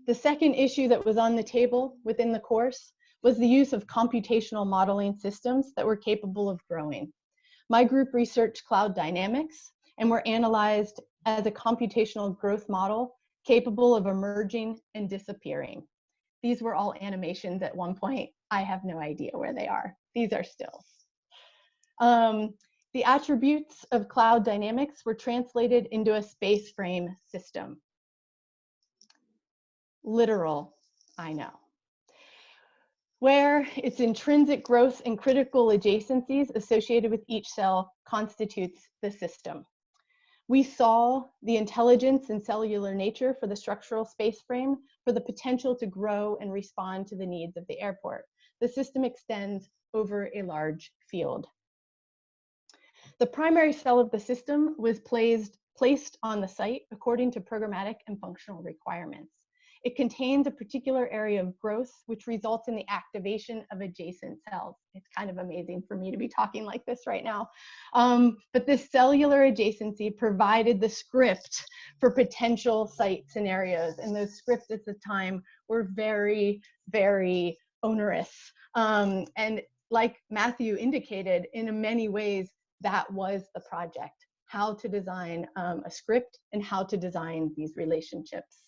The second issue that was on the table within the course was the use of computational modeling systems that were capable of growing. My group researched cloud dynamics and were analyzed as a computational growth model capable of emerging and disappearing. These were all animations at one point. I have no idea where they are. These are stills. The attributes of cloud dynamics were translated into a space frame system. Literal, I know. Where its intrinsic growth and critical adjacencies associated with each cell constitutes the system. We saw the intelligence and cellular nature for the structural space frame for the potential to grow and respond to the needs of the airport. The system extends over a large field. The primary cell of the system was placed on the site according to programmatic and functional requirements. It contains a particular area of growth, which results in the activation of adjacent cells. It's kind of amazing for me to be talking like this right now. But this cellular adjacency provided the script for potential site scenarios. And those scripts at the time were very, very onerous. And like Mathew indicated, in many ways, that was the project, how to design a script and how to design these relationships.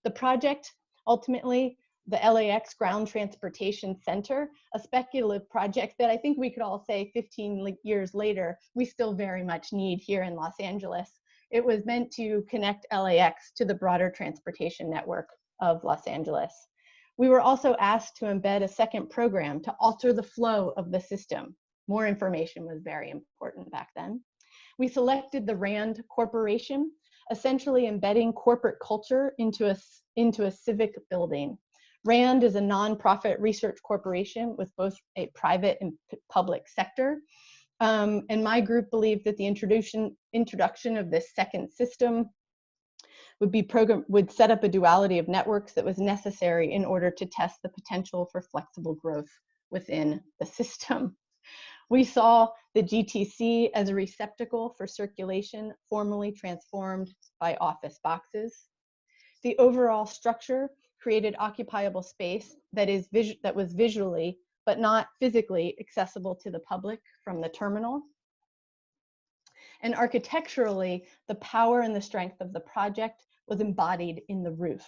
The project, ultimately, the LAX Ground Transportation Center, a speculative project that I think we could all say 15 years later, we still very much need here in Los Angeles. It was meant to connect LAX to the broader transportation network of Los Angeles. We were also asked to embed a second program to alter the flow of the system. More information was very important back then. We selected the RAND Corporation, essentially embedding corporate culture into a civic building. RAND is a nonprofit research corporation with both a private and public sector. And my group believed that the introduction of this second system would set up a duality of networks that was necessary in order to test the potential for flexible growth within the system. We saw the GTC as a receptacle for circulation, formally transformed by office boxes. The overall structure created occupiable space that was visually, but not physically, accessible to the public from the terminal. And architecturally, the power and the strength of the project was embodied in the roof.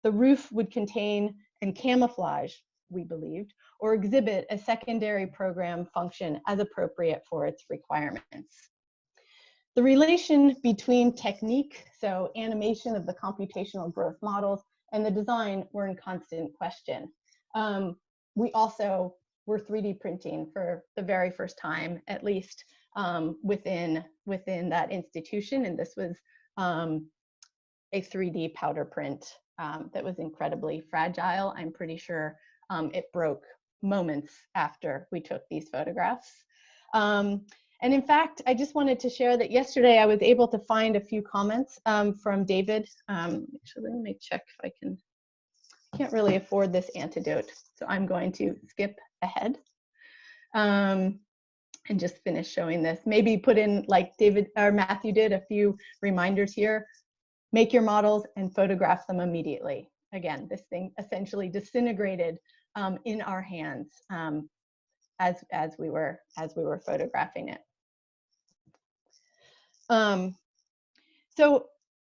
The roof would contain and camouflage, we believed, or exhibit a secondary program function as appropriate for its requirements. The relation between technique, so animation of the computational growth models, and the design were in constant question. We also were 3D printing for the very first time, at least within that institution, and this was a 3D powder print that was incredibly fragile. I'm pretty sure it broke moments after we took these photographs. And in fact, I just wanted to share that yesterday I was able to find a few comments from David. Actually, let me check if I can. I can't really afford this antidote, so I'm going to skip ahead and just finish showing this. Maybe put in, like David or Matthew did, a few reminders here. Make your models and photograph them immediately. Again, this thing essentially disintegrated in our hands as we were photographing it. So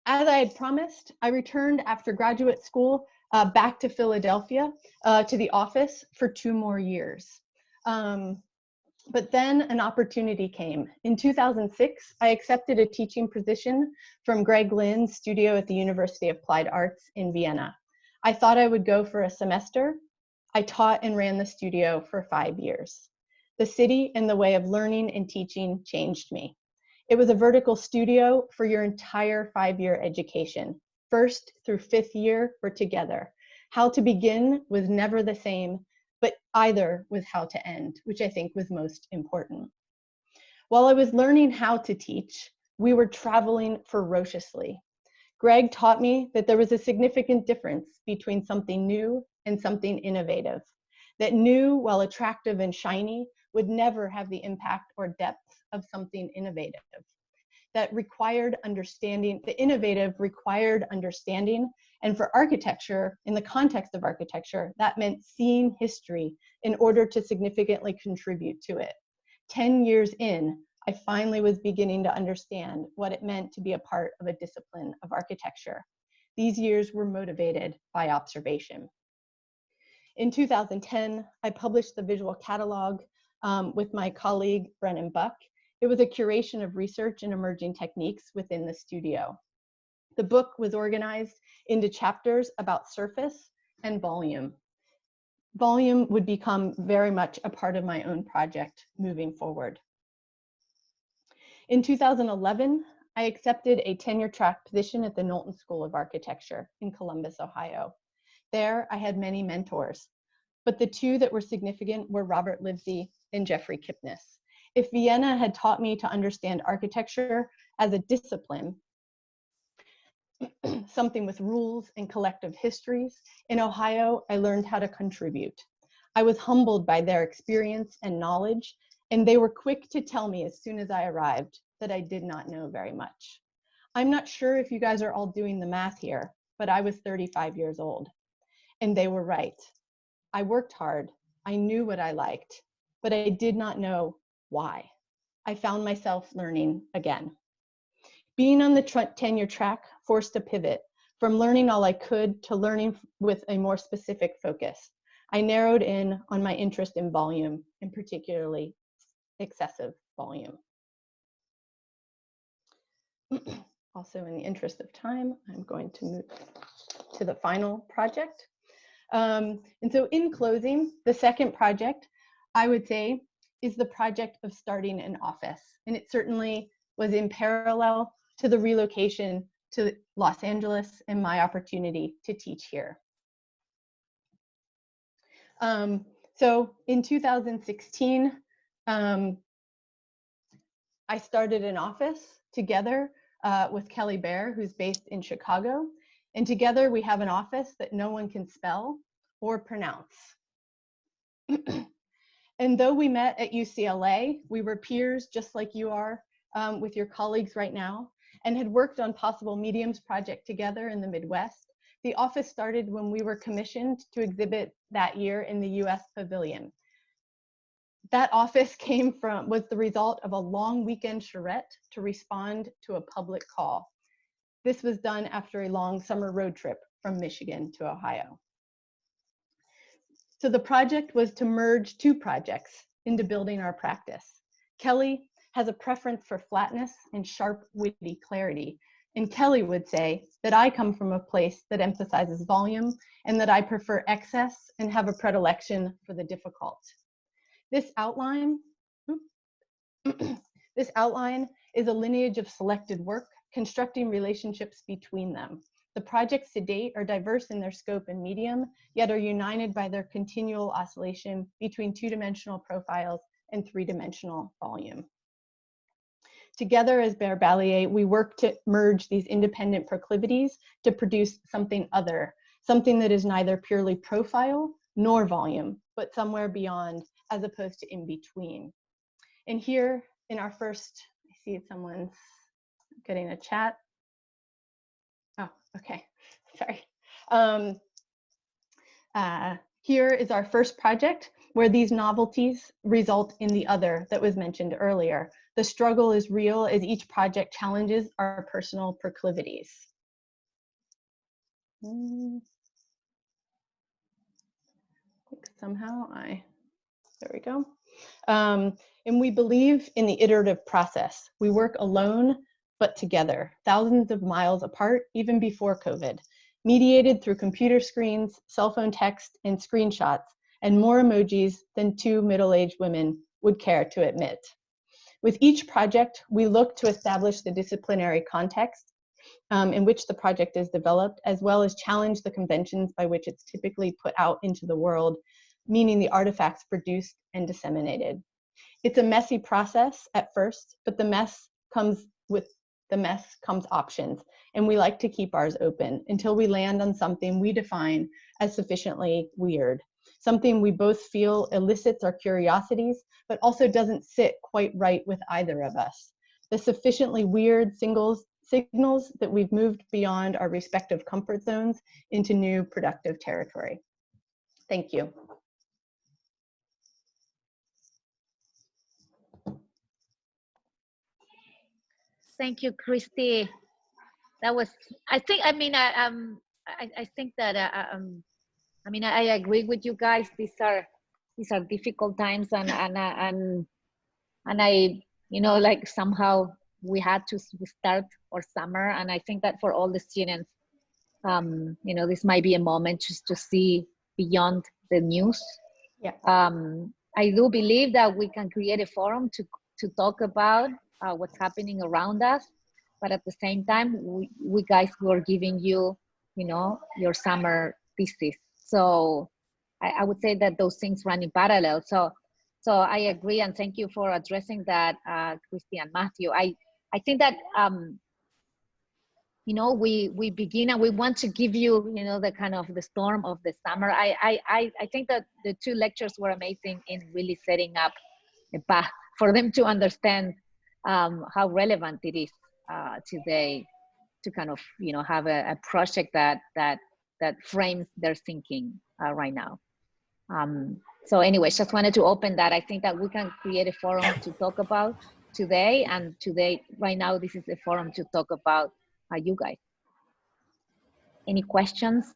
as I had promised, I returned after graduate school back to Philadelphia to the office for 2 more years. But then an opportunity came. In 2006, I accepted a teaching position from Greg Lynn's studio at the University of Applied Arts in Vienna. I thought I would go for a semester. I taught and ran the studio for 5 years. The city and the way of learning and teaching changed me. It was a vertical studio for your entire 5-year education. 1st through 5th year were together. How to begin was never the same, but either was how to end, which I think was most important. While I was learning how to teach, we were traveling ferociously. Greg taught me that there was a significant difference between something new and something innovative. That new, while attractive and shiny, would never have the impact or depth of something innovative. That required understanding, the innovative required understanding, and for architecture, in the context of architecture, that meant seeing history in order to significantly contribute to it. 10 years in, I finally was beginning to understand what it meant to be a part of a discipline of architecture. These years were motivated by observation. In 2010, I published the visual catalog with my colleague, Brennan Buck. It was a curation of research and emerging techniques within the studio. The book was organized into chapters about surface and volume. Volume would become very much a part of my own project moving forward. In 2011, I accepted a tenure-track position at the Knowlton School of Architecture in Columbus, Ohio. There, I had many mentors, but the 2 that were significant were Robert Livesey and Jeffrey Kipnis. If Vienna had taught me to understand architecture as a discipline, something with rules and collective histories, in Ohio, I learned how to contribute. I was humbled by their experience and knowledge, and they were quick to tell me as soon as I arrived that I did not know very much. I'm not sure if you guys are all doing the math here, but I was 35 years old, and they were right. I worked hard, I knew what I liked, but I did not know why. I found myself learning again. Being on the tenure track forced a pivot from learning all I could to learning with a more specific focus. I narrowed in on my interest in volume, and particularly excessive volume. Also, in the interest of time, I'm going to move to the final project. And so in closing, the second project, I would say, is the project of starting an office. And it certainly was in parallel to the relocation to Los Angeles and my opportunity to teach here. So in 2016, I started an office together with Kelly Baer, who's based in Chicago. And together we have an office that no one can spell or pronounce. And though we met at UCLA, we were peers just like you are with your colleagues right now, and had worked on possible mediums project together in the Midwest. The office started when we were commissioned to exhibit that year in the US Pavilion. That office was the result of a long weekend charrette to respond to a public call. This was done after a long summer road trip from Michigan to Ohio. So the project was to merge two projects into building our practice. Kelly has a preference for flatness and sharp, witty clarity. And Kelly would say that I come from a place that emphasizes volume and that I prefer excess and have a predilection for the difficult. This outline is a lineage of selected work, constructing relationships between them. The projects to date are diverse in their scope and medium, yet are united by their continual oscillation between two-dimensional profiles and three-dimensional volume. Together as Balliet, we work to merge these independent proclivities to produce something other, something that is neither purely profile nor volume, but somewhere beyond, as opposed to in between. And here in our first, I see someone's getting a chat. Oh, okay, sorry. Here is our first project where these novelties result in the other that was mentioned earlier. The struggle is real as each project challenges our personal proclivities. I think somehow there we go. And we believe in the iterative process. We work alone, but together, thousands of miles apart, even before COVID, mediated through computer screens, cell phone text, and screenshots, and more emojis than two middle-aged women would care to admit. With each project, we look to establish the disciplinary context in which the project is developed, as well as challenge the conventions by which it's typically put out into the world, meaning the artifacts produced and disseminated. It's a messy process at first, but the mess comes options, and we like to keep ours open until we land on something we define as sufficiently weird, something we both feel elicits our curiosities, but also doesn't sit quite right with either of us. The sufficiently weird signals that we've moved beyond our respective comfort zones into new productive territory. Thank you. Thank you, Kristy. That was, I think that, I agree with you guys. These are difficult times, and I, like somehow we had to start our summer, and I think that for all the students, this might be a moment just to see beyond the news. Yeah. I do believe that we can create a forum to talk about what's happening around us, but at the same time, we guys were giving you, your summer thesis. So I would say that those things run in parallel. So I agree, and thank you for addressing that, Kristy and Mathew. I think that we begin, and we want to give you, the kind of the storm of the summer. I think that the two lectures were amazing in really setting up a path for them to understand how relevant it is today to kind of have a project that frames their thinking right now. So anyways, just wanted to open that. I think that we can create a forum to talk about today, and right now this is a forum to talk about you guys. Any questions?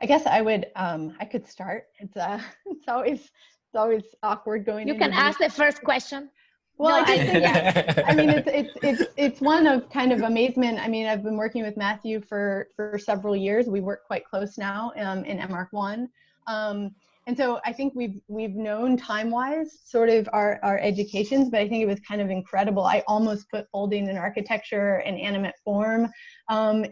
I guess I could start. It's always awkward going. You can ask the first question. Well, no, I mean, it's one of kind of amazement. I mean, I've been working with Mathew for several years. We work quite close now in MArc 1. And so I think we've known time-wise sort of our educations, but I think it was kind of incredible. I almost put folding in architecture and animate form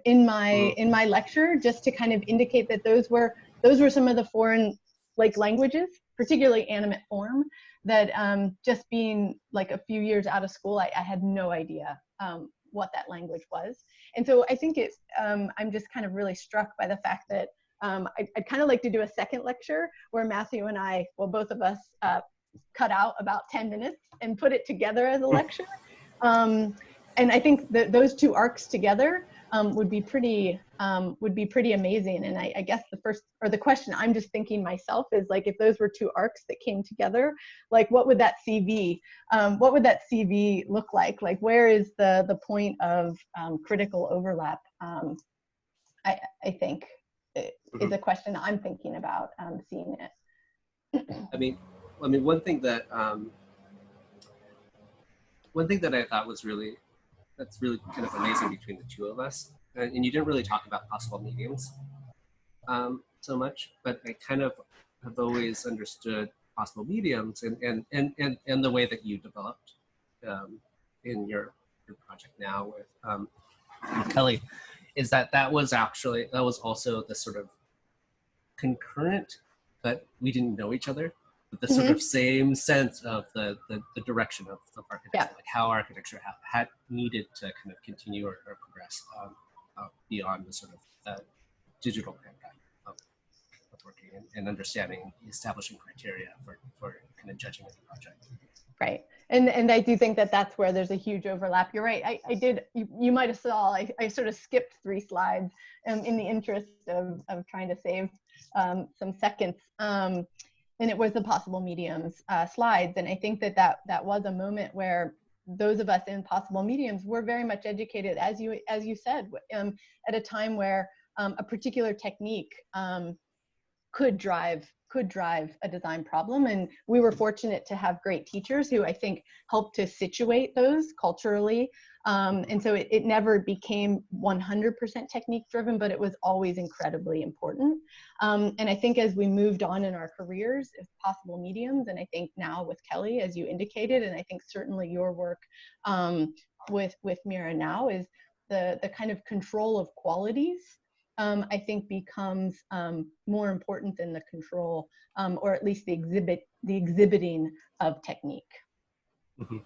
in my lecture, just to kind of indicate that those were some of the foreign languages, particularly animate form, that just being like a few years out of school, I had no idea what that language was. And so I think I'm just kind of really struck by the fact that I'd kind of like to do a second lecture where Mathew and I, well, both of us cut out about 10 minutes and put it together as a lecture. And I think that those two arcs together would be pretty amazing. And I guess the question I'm just thinking myself is like, if those were two arcs that came together, like what would that CV look like? Like, where is the point of critical overlap? I think is a question I'm thinking about seeing it. I mean, one thing that I thought was that's really kind of amazing between the two of us, and you didn't really talk about possible mediums so much, but I kind of have always understood possible mediums and the way that you developed in your project now with Kelly, is that was also the sort of concurrent, but we didn't know each other, but the sort of same sense of the direction of architecture, like how architecture had needed to kind of continue or progress beyond the sort of digital paradigm of working and understanding, establishing criteria for kind of judging a project. Right. And I do think that that's where there's a huge overlap. You're right. I did, you might have saw, I sort of skipped 3 slides in the interest of trying to save some seconds. And it was the possible mediums slides. And I think that was a moment where those of us in possible mediums were very much educated, as you said, at a time where a particular technique could drive a design problem. And we were fortunate to have great teachers who I think helped to situate those culturally. And so it never became 100% technique driven, but it was always incredibly important. And I think as we moved on in our careers, if possible mediums, and I think now with Kelly, as you indicated, and I think certainly your work with Mira now, is the kind of control of qualities, I think becomes more important than the control, or at least the exhibiting of technique. Mm-hmm.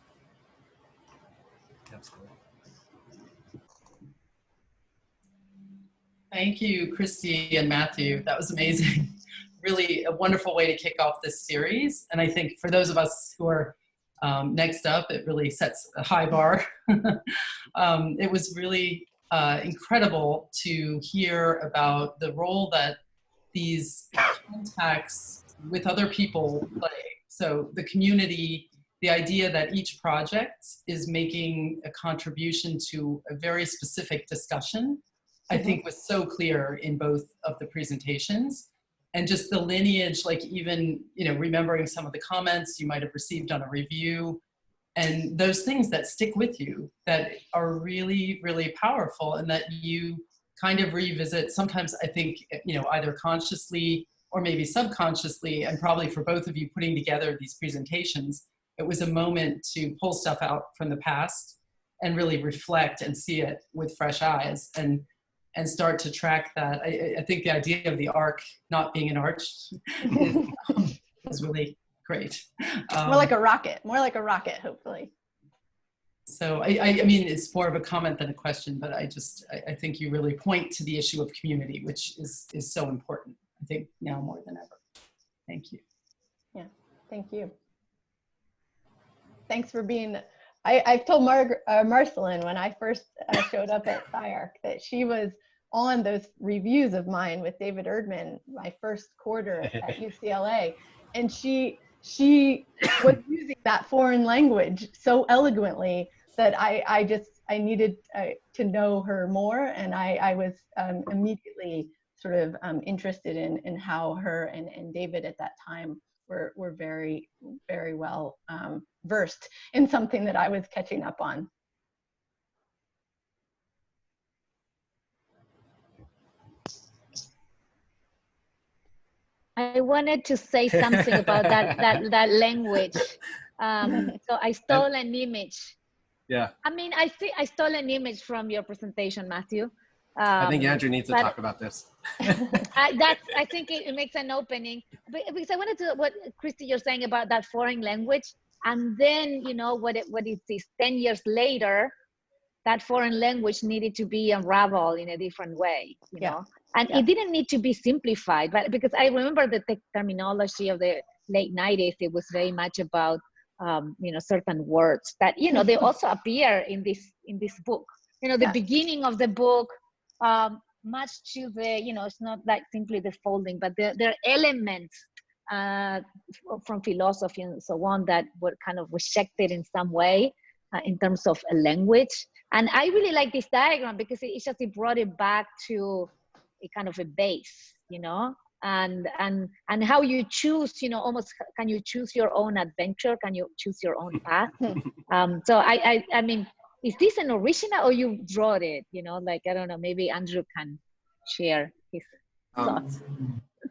Absolutely. Thank you, Kristy and Matthew. That was amazing. Really a wonderful way to kick off this series. And I think for those of us who are next up, it really sets a high bar. It was really incredible to hear about the role that these contacts with other people play. So the community, the idea that each project is making a contribution to a very specific discussion, I think was so clear in both of the presentations. And just the lineage, like even, remembering some of the comments you might have received on a review, and those things that stick with you that are really, really powerful, and that you kind of revisit sometimes, I think, either consciously or maybe subconsciously, and probably for both of you putting together these presentations, it was a moment to pull stuff out from the past and really reflect and see it with fresh eyes and start to track that. I think the idea of the arc not being an arch is really great. More like a rocket, hopefully. So I mean, it's more of a comment than a question, but I think you really point to the issue of community, which is so important, I think, now more than ever. Thank you. Yeah, thank you. Thanks for being, I've told Marceline when I first showed up at SCI-Arc that she was on those reviews of mine with David Erdman, my first quarter at UCLA. And she was using that foreign language so elegantly that I needed to know her more. And I was immediately sort of interested in how her and David at that time were very, very well versed in something that I was catching up on. I wanted to say something about that language. So I stole an image. Yeah. I mean, I stole an image from your presentation, Matthew. I think Andrew needs to talk about this. I think it makes an opening, because I wanted to, what Kristy, you're saying about that foreign language, and then what it is 10 years later, that foreign language needed to be unraveled in a different way, you know, and it didn't need to be simplified, but because I remember the terminology of the late 90s, it was very much about, certain words that, they also appear in this book. The beginning of the book, much to the, it's not like simply the folding, but there are elements from philosophy and so on that were kind of rejected in some way in terms of a language. And I really like this diagram because it brought it back to a kind of a base, and how you choose, almost, can you choose your own adventure? Can you choose your own path? So I mean, is this an original or you draw it? I don't know, maybe Andrew can share his thoughts.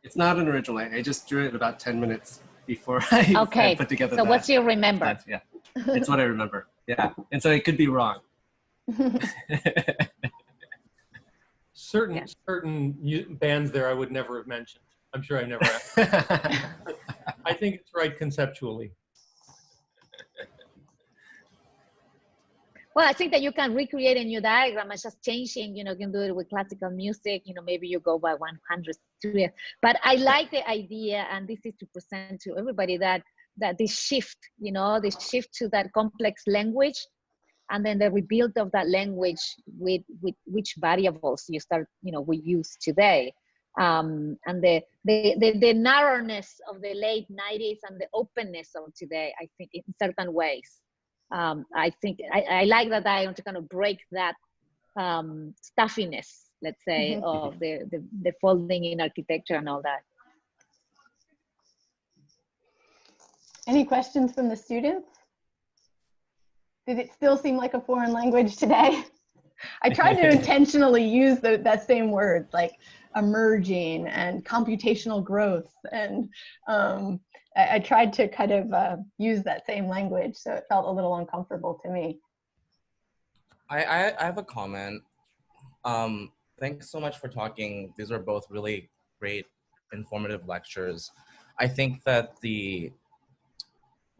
It's not an original. I just drew it about 10 minutes before I put together so what do you remember? Yeah, it's what I remember. Yeah, and so it could be wrong. Certain bands there I would never have mentioned. I'm sure I never have. I think it's right conceptually. Well, I think that you can recreate a new diagram and just changing, you can do it with classical music, maybe you go by 100 to it. But I like the idea, and this is to present to everybody that this shift, this shift to that complex language, and then the rebuild of that language with which variables you start, we use today. And the narrowness of the late 90s and the openness of today, I think, in certain ways. I think I like that I want to kind of break that stuffiness, let's say, of the folding in architecture and all that. Any questions from the students? Did it still seem like a foreign language today? I tried to intentionally use that same words, like emerging and computational growth, and I tried to kind of use that same language, so it felt a little uncomfortable to me. I have a comment. Thanks so much for talking. These are both really great, informative lectures. I think that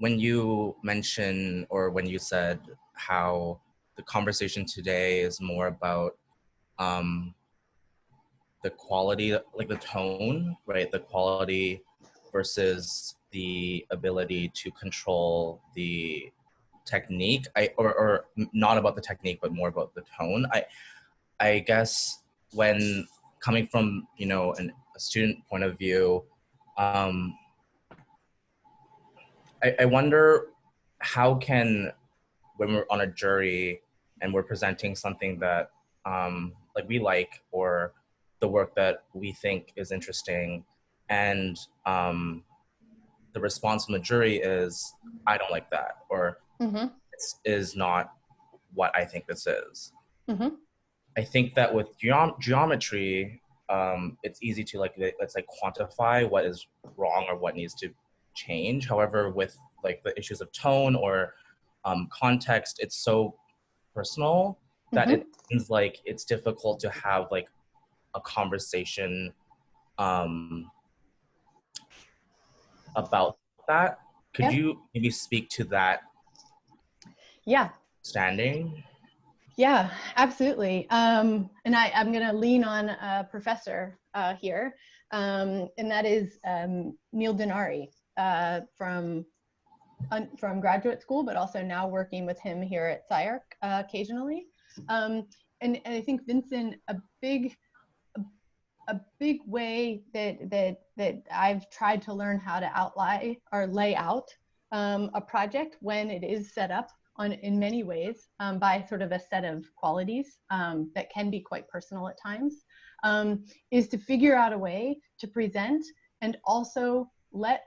when you mention, or when you said how the conversation today is more about the quality, like the tone, right? The quality versus the ability to control the technique, or not about the technique, but more about the tone. I guess when coming from, a student point of view, I wonder how can, when we're on a jury and we're presenting something that like we like, or the work that we think is interesting, and the response from the jury is, I don't like that, or this is not what I think this is. I think that with geometry, it's easy to let's quantify what is wrong or what needs to change. However, with the issues of tone or context, it's so personal that it seems like it's difficult to have a conversation about that. Could you maybe speak to that? Yeah. Standing? Yeah, absolutely. And I'm going to lean on a professor here, and that is Neil Denari from graduate school, but also now working with him here at SCI-Arc occasionally. And I think, Vincent, a big way that I've tried to learn how to lay out a project when it is set up in many ways by sort of a set of qualities that can be quite personal at times, is to figure out a way to present and also let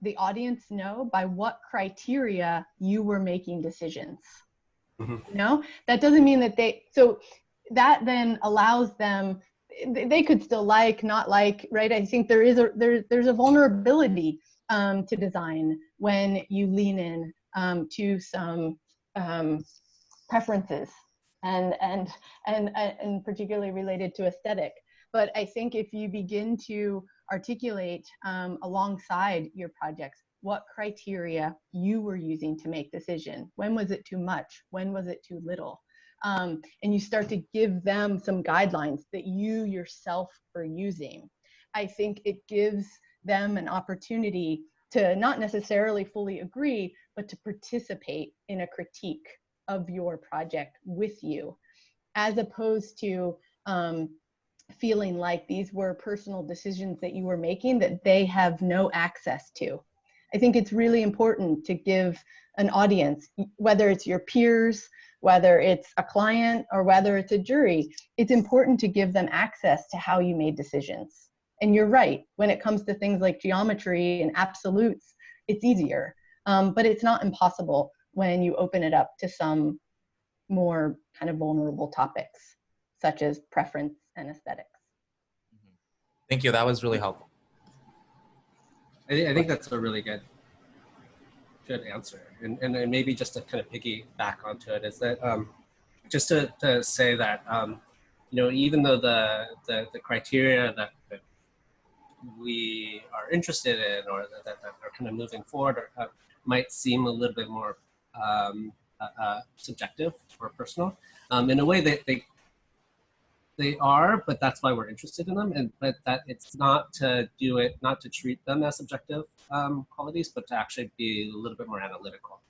the audience know by what criteria you were making decisions. That doesn't mean that so that then allows them, they could still not like, right? I think there's a vulnerability to design when you lean in to some preferences and particularly related to aesthetic. But I think if you begin to articulate alongside your projects what criteria you were using to make decision, when was it too much, when was it too little, and you start to give them some guidelines that you yourself are using, I think it gives them an opportunity to not necessarily fully agree, but to participate in a critique of your project with you, as opposed to feeling like these were personal decisions that you were making that they have no access to. I think it's really important to give an audience, whether it's your peers, whether it's a client, or whether it's a jury, it's important to give them access to how you made decisions. And you're right, when it comes to things like geometry and absolutes, it's easier, but it's not impossible when you open it up to some more kind of vulnerable topics, such as preference and aesthetics. Thank you, that was really helpful. I think that's a really good answer. And maybe just to kind of piggyback onto it is that just to say that, you know, even though the criteria that we are interested in or that are kind of moving forward might seem a little bit more subjective or personal, in a way that they are, but that's why we're interested in them. But that it's not to treat them as subjective qualities, but to actually be a little bit more analytical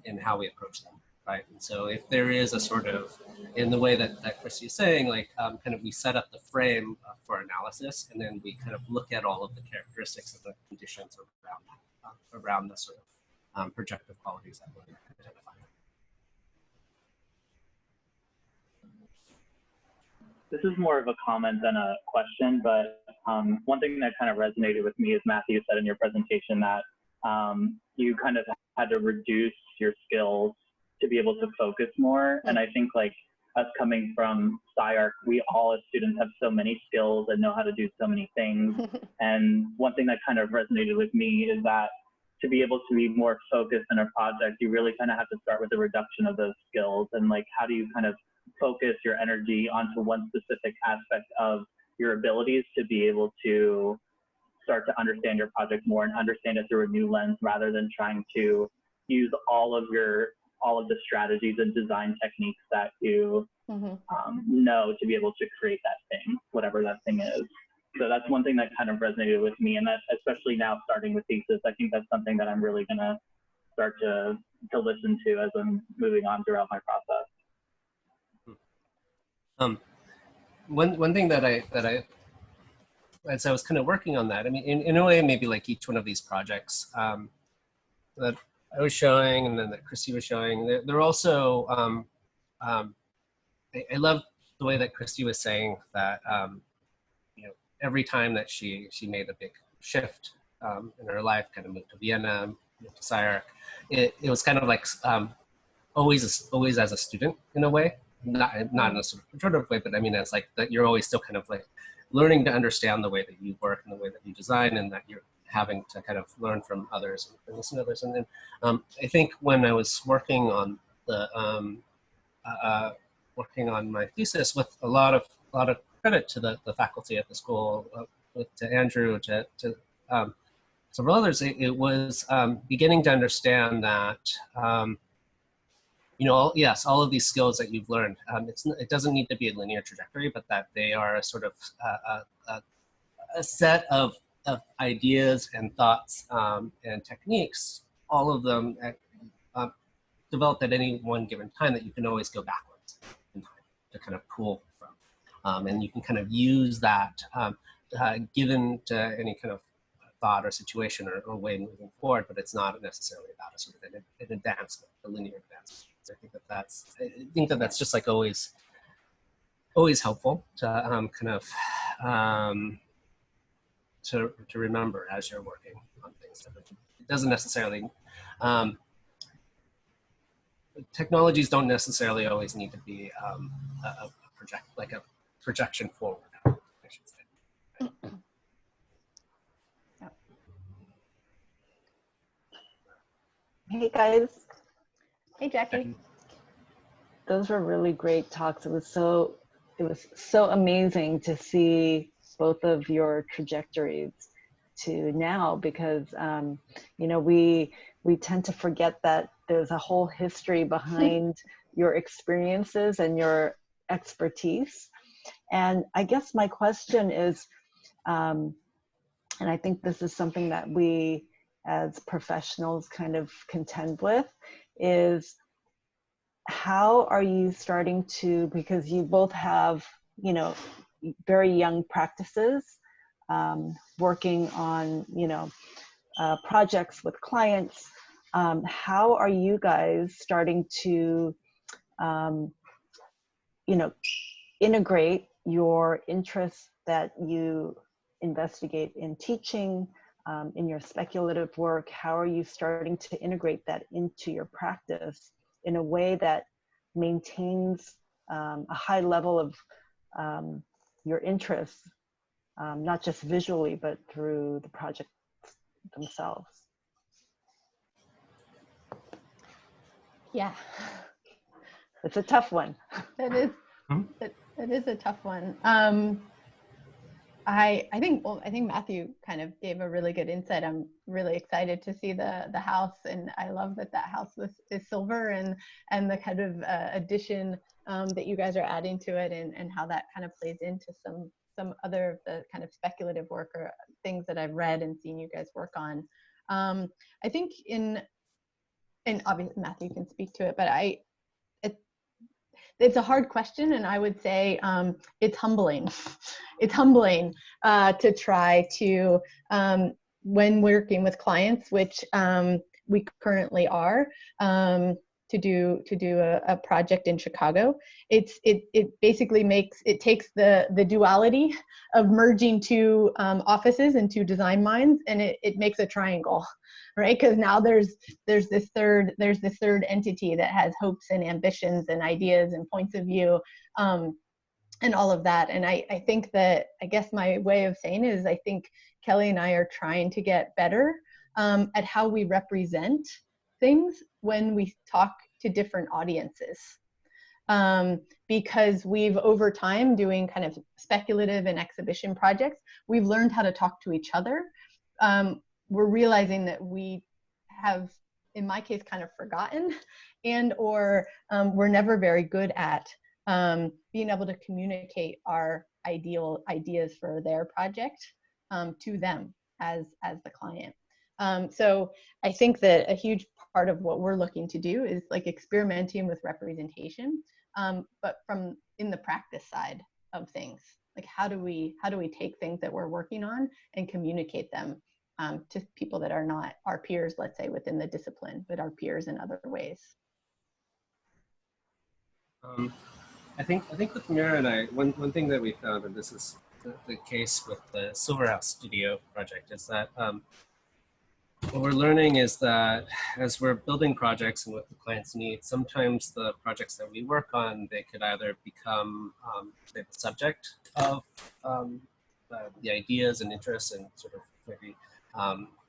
in how we approach them, right? And so if there is a sort of, in the way that Kristy is saying, like kind of we set up the frame for analysis, and then we kind of look at all of the characteristics of the conditions around the sort of projective qualities that we're identifying. This is more of a comment than a question, but one thing that kind of resonated with me is Matthew said in your presentation that you kind of had to reduce your skills to be able to focus more. And I think like us coming from SCI-Arc, we all as students have so many skills and know how to do so many things. And one thing that kind of resonated with me is that to be able to be more focused in a project, you really kind of have to start with the reduction of those skills. And like, how do you kind of focus your energy onto one specific aspect of your abilities to be able to start to understand your project more and understand it through a new lens, rather than trying to use all of the strategies and design techniques that you know to be able to create that thing, whatever that thing is. So that's one thing that kind of resonated with me, and that especially now starting with thesis, I think that's something that I'm really gonna start to listen to as I'm moving on throughout my process. One thing that I as I was kind of working on that, I mean, in a way, maybe like each one of these projects that I was showing, and then that Kristy was showing, they're also, I love the way that Kristy was saying that, you know, every time that she made a big shift in her life, kind of moved to Vienna, moved to SCI-Arc, it was kind of like always as a student in a way. Not in a sort of pejorative way, but I mean, it's like that you're always still kind of like learning to understand the way that you work and the way that you design, and that you're having to kind of learn from others and listen to others. And then I think when I was working on my thesis, with a lot of credit to the faculty at the school, to Andrew, to several others, it was beginning to understand that. You know, yes, all of these skills that you've learned, it doesn't need to be a linear trajectory, but that they are a sort of a set of ideas and thoughts and techniques, all of them developed at any one given time, that you can always go backwards in time to kind of pull from. And you can kind of use that given to any kind of thought or situation or way moving forward, but it's not necessarily about a sort of an advancement, a linear advancement. So I think that's just like always helpful to to remember as you're working on things. It doesn't necessarily, technologies don't necessarily always need to be a projection forward, I should say. Hey guys. Hey Jackie. Those were really great talks. It was so amazing to see both of your trajectories to now, because you know, we tend to forget that there's a whole history behind your experiences and your expertise. And I guess my question is, and I think this is something that we as professionals kind of contend with is, how are you starting to, because you both have, you know, very young practices, working on, you know, projects with clients. How are you guys starting to, you know, integrate your interests that you investigate in teaching, in your speculative work? How are you starting to integrate that into your practice in a way that maintains a high level of your interests, not just visually, but through the projects themselves? Yeah. It's a tough one. It is. It is a tough one. I think Mathew kind of gave a really good insight. I'm really excited to see the house, and I love that house is silver, and the kind of addition that you guys are adding to it, and how that kind of plays into some other of the kind of speculative work or things that I've read and seen you guys work on. I think and obviously Mathew can speak to it, but it's a hard question, and I would say it's humbling. It's humbling to try to, when working with clients, which we currently are, to do a project in Chicago. It basically takes the duality of merging two offices and two design minds, and it makes a triangle, right? Because now there's this third entity that has hopes and ambitions and ideas and points of view, and all of that. And I think that, I guess my way of saying it is, I think Kelly and I are trying to get better at how we represent things when we talk to different audiences. Because we've, over time, doing kind of speculative and exhibition projects, we've learned how to talk to each other. We're realizing that we have, in my case, kind of forgotten, or we're never very good at being able to communicate our ideas for their project to them as the client. So I think that a huge part of what we're looking to do is like experimenting with representation, but from in the practice side of things. Like how do we take things that we're working on and communicate them to people that are not our peers, let's say, within the discipline, but our peers in other ways. I think with Mira and I, one thing that we found, and this is the case with the Silverhouse Studio project, is that what we're learning is that as we're building projects and what the clients need, sometimes the projects that we work on, they could either become the subject of the ideas and interests and sort of maybe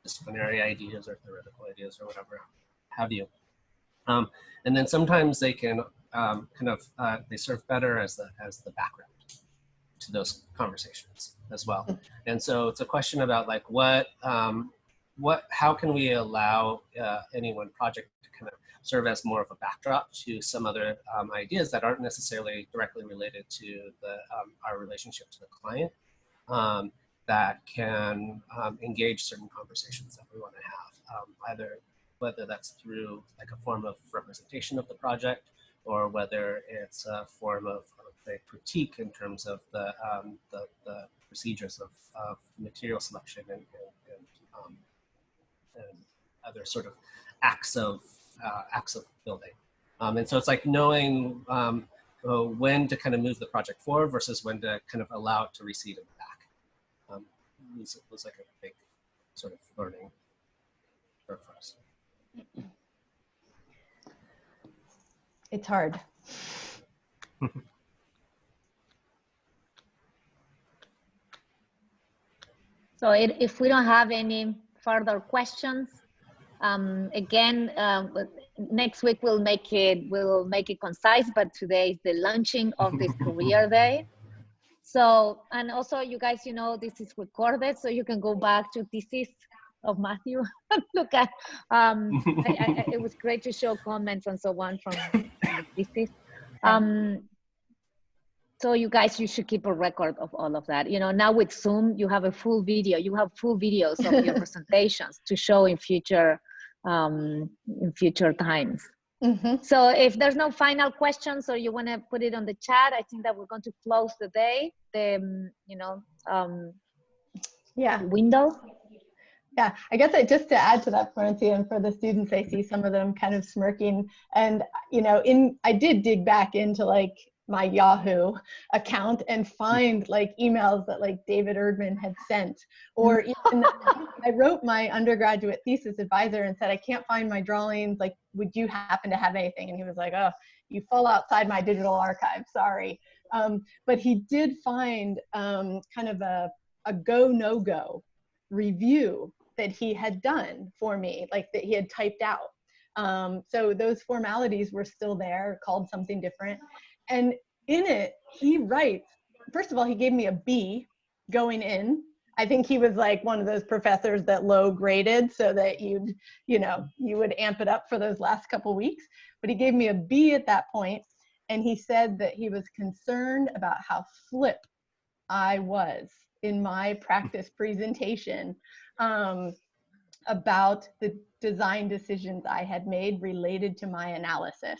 disciplinary ideas or theoretical ideas or whatever have you. And then sometimes they can they serve better as the background to those conversations as well. And so it's a question about like how can we allow any one project to kind of serve as more of a backdrop to some other ideas that aren't necessarily directly related to our relationship to the client, that can engage certain conversations that we want to have, whether that's through like a form of representation of the project, or whether it's a form of a critique in terms of the procedures of material selection and other sort of acts of building. And so it's like knowing when to kind of move the project forward versus when to kind of allow it to recede in the back. It was like a big sort of learning curve for us. It's hard. So if we don't have any further questions, again, next week we'll make it concise, but today is the launching of this career day. So, and also you guys, you know, this is recorded, so you can go back to thesis of Mathew. Look at, it was great to show comments and so on from the thesis. So you guys, you should keep a record of all of that. You know, now with Zoom, you have a full video. You have full videos of your presentations to show in future times. So if there's no final questions or you want to put it on the chat, I think that we're going to close the day. Window. Yeah, I guess just to add to that, Florencia, and for the students, I see some of them kind of smirking. And, you know, I did dig back into like my Yahoo account and find like emails that like David Erdman had sent, or even I wrote my undergraduate thesis advisor and said, I can't find my drawings. Like, would you happen to have anything? And he was like, oh, you fall outside my digital archive, sorry. But he did find kind of a go, no go review that he had done for me, like that he had typed out. So those formalities were still there, called something different. And in it, he writes, first of all, he gave me a B going in. I think he was like one of those professors that low graded so that you would amp it up for those last couple weeks. But he gave me a B at that point, and he said that he was concerned about how flip I was in my practice presentation about the design decisions I had made related to my analysis.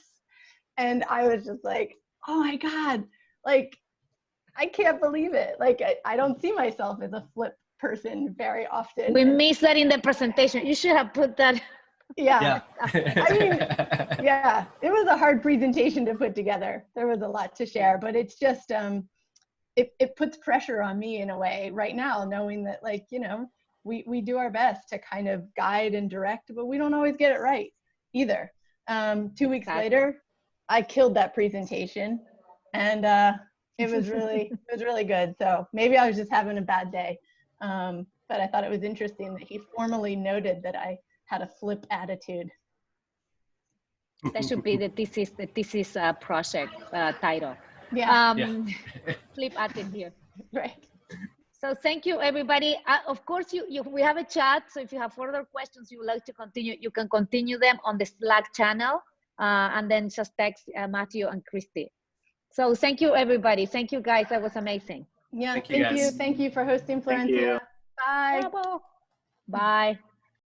And I was just like, oh my God, like, I can't believe it. Like, I don't see myself as a flip person very often. We missed that in the presentation. You should have put that. Yeah. I mean, yeah, it was a hard presentation to put together. There was a lot to share, but it's just, it puts pressure on me in a way right now, knowing that, like, you know, we do our best to kind of guide and direct, but we don't always get it right either. 2 weeks later, I killed that presentation, and it was really good. So maybe I was just having a bad day, but I thought it was interesting that he formally noted that I had a flip attitude. That should be the thesis project title. Yeah. Flip attitude here. Right. So thank you, everybody. Of course, we have a chat. So if you have further questions you would like to continue, you can continue them on the Slack channel, and then just text Mathew and Kristy. So thank you, everybody. Thank you, guys. That was amazing. Yeah. Thank you. Thank you for hosting, Florencia. Bye. Bye.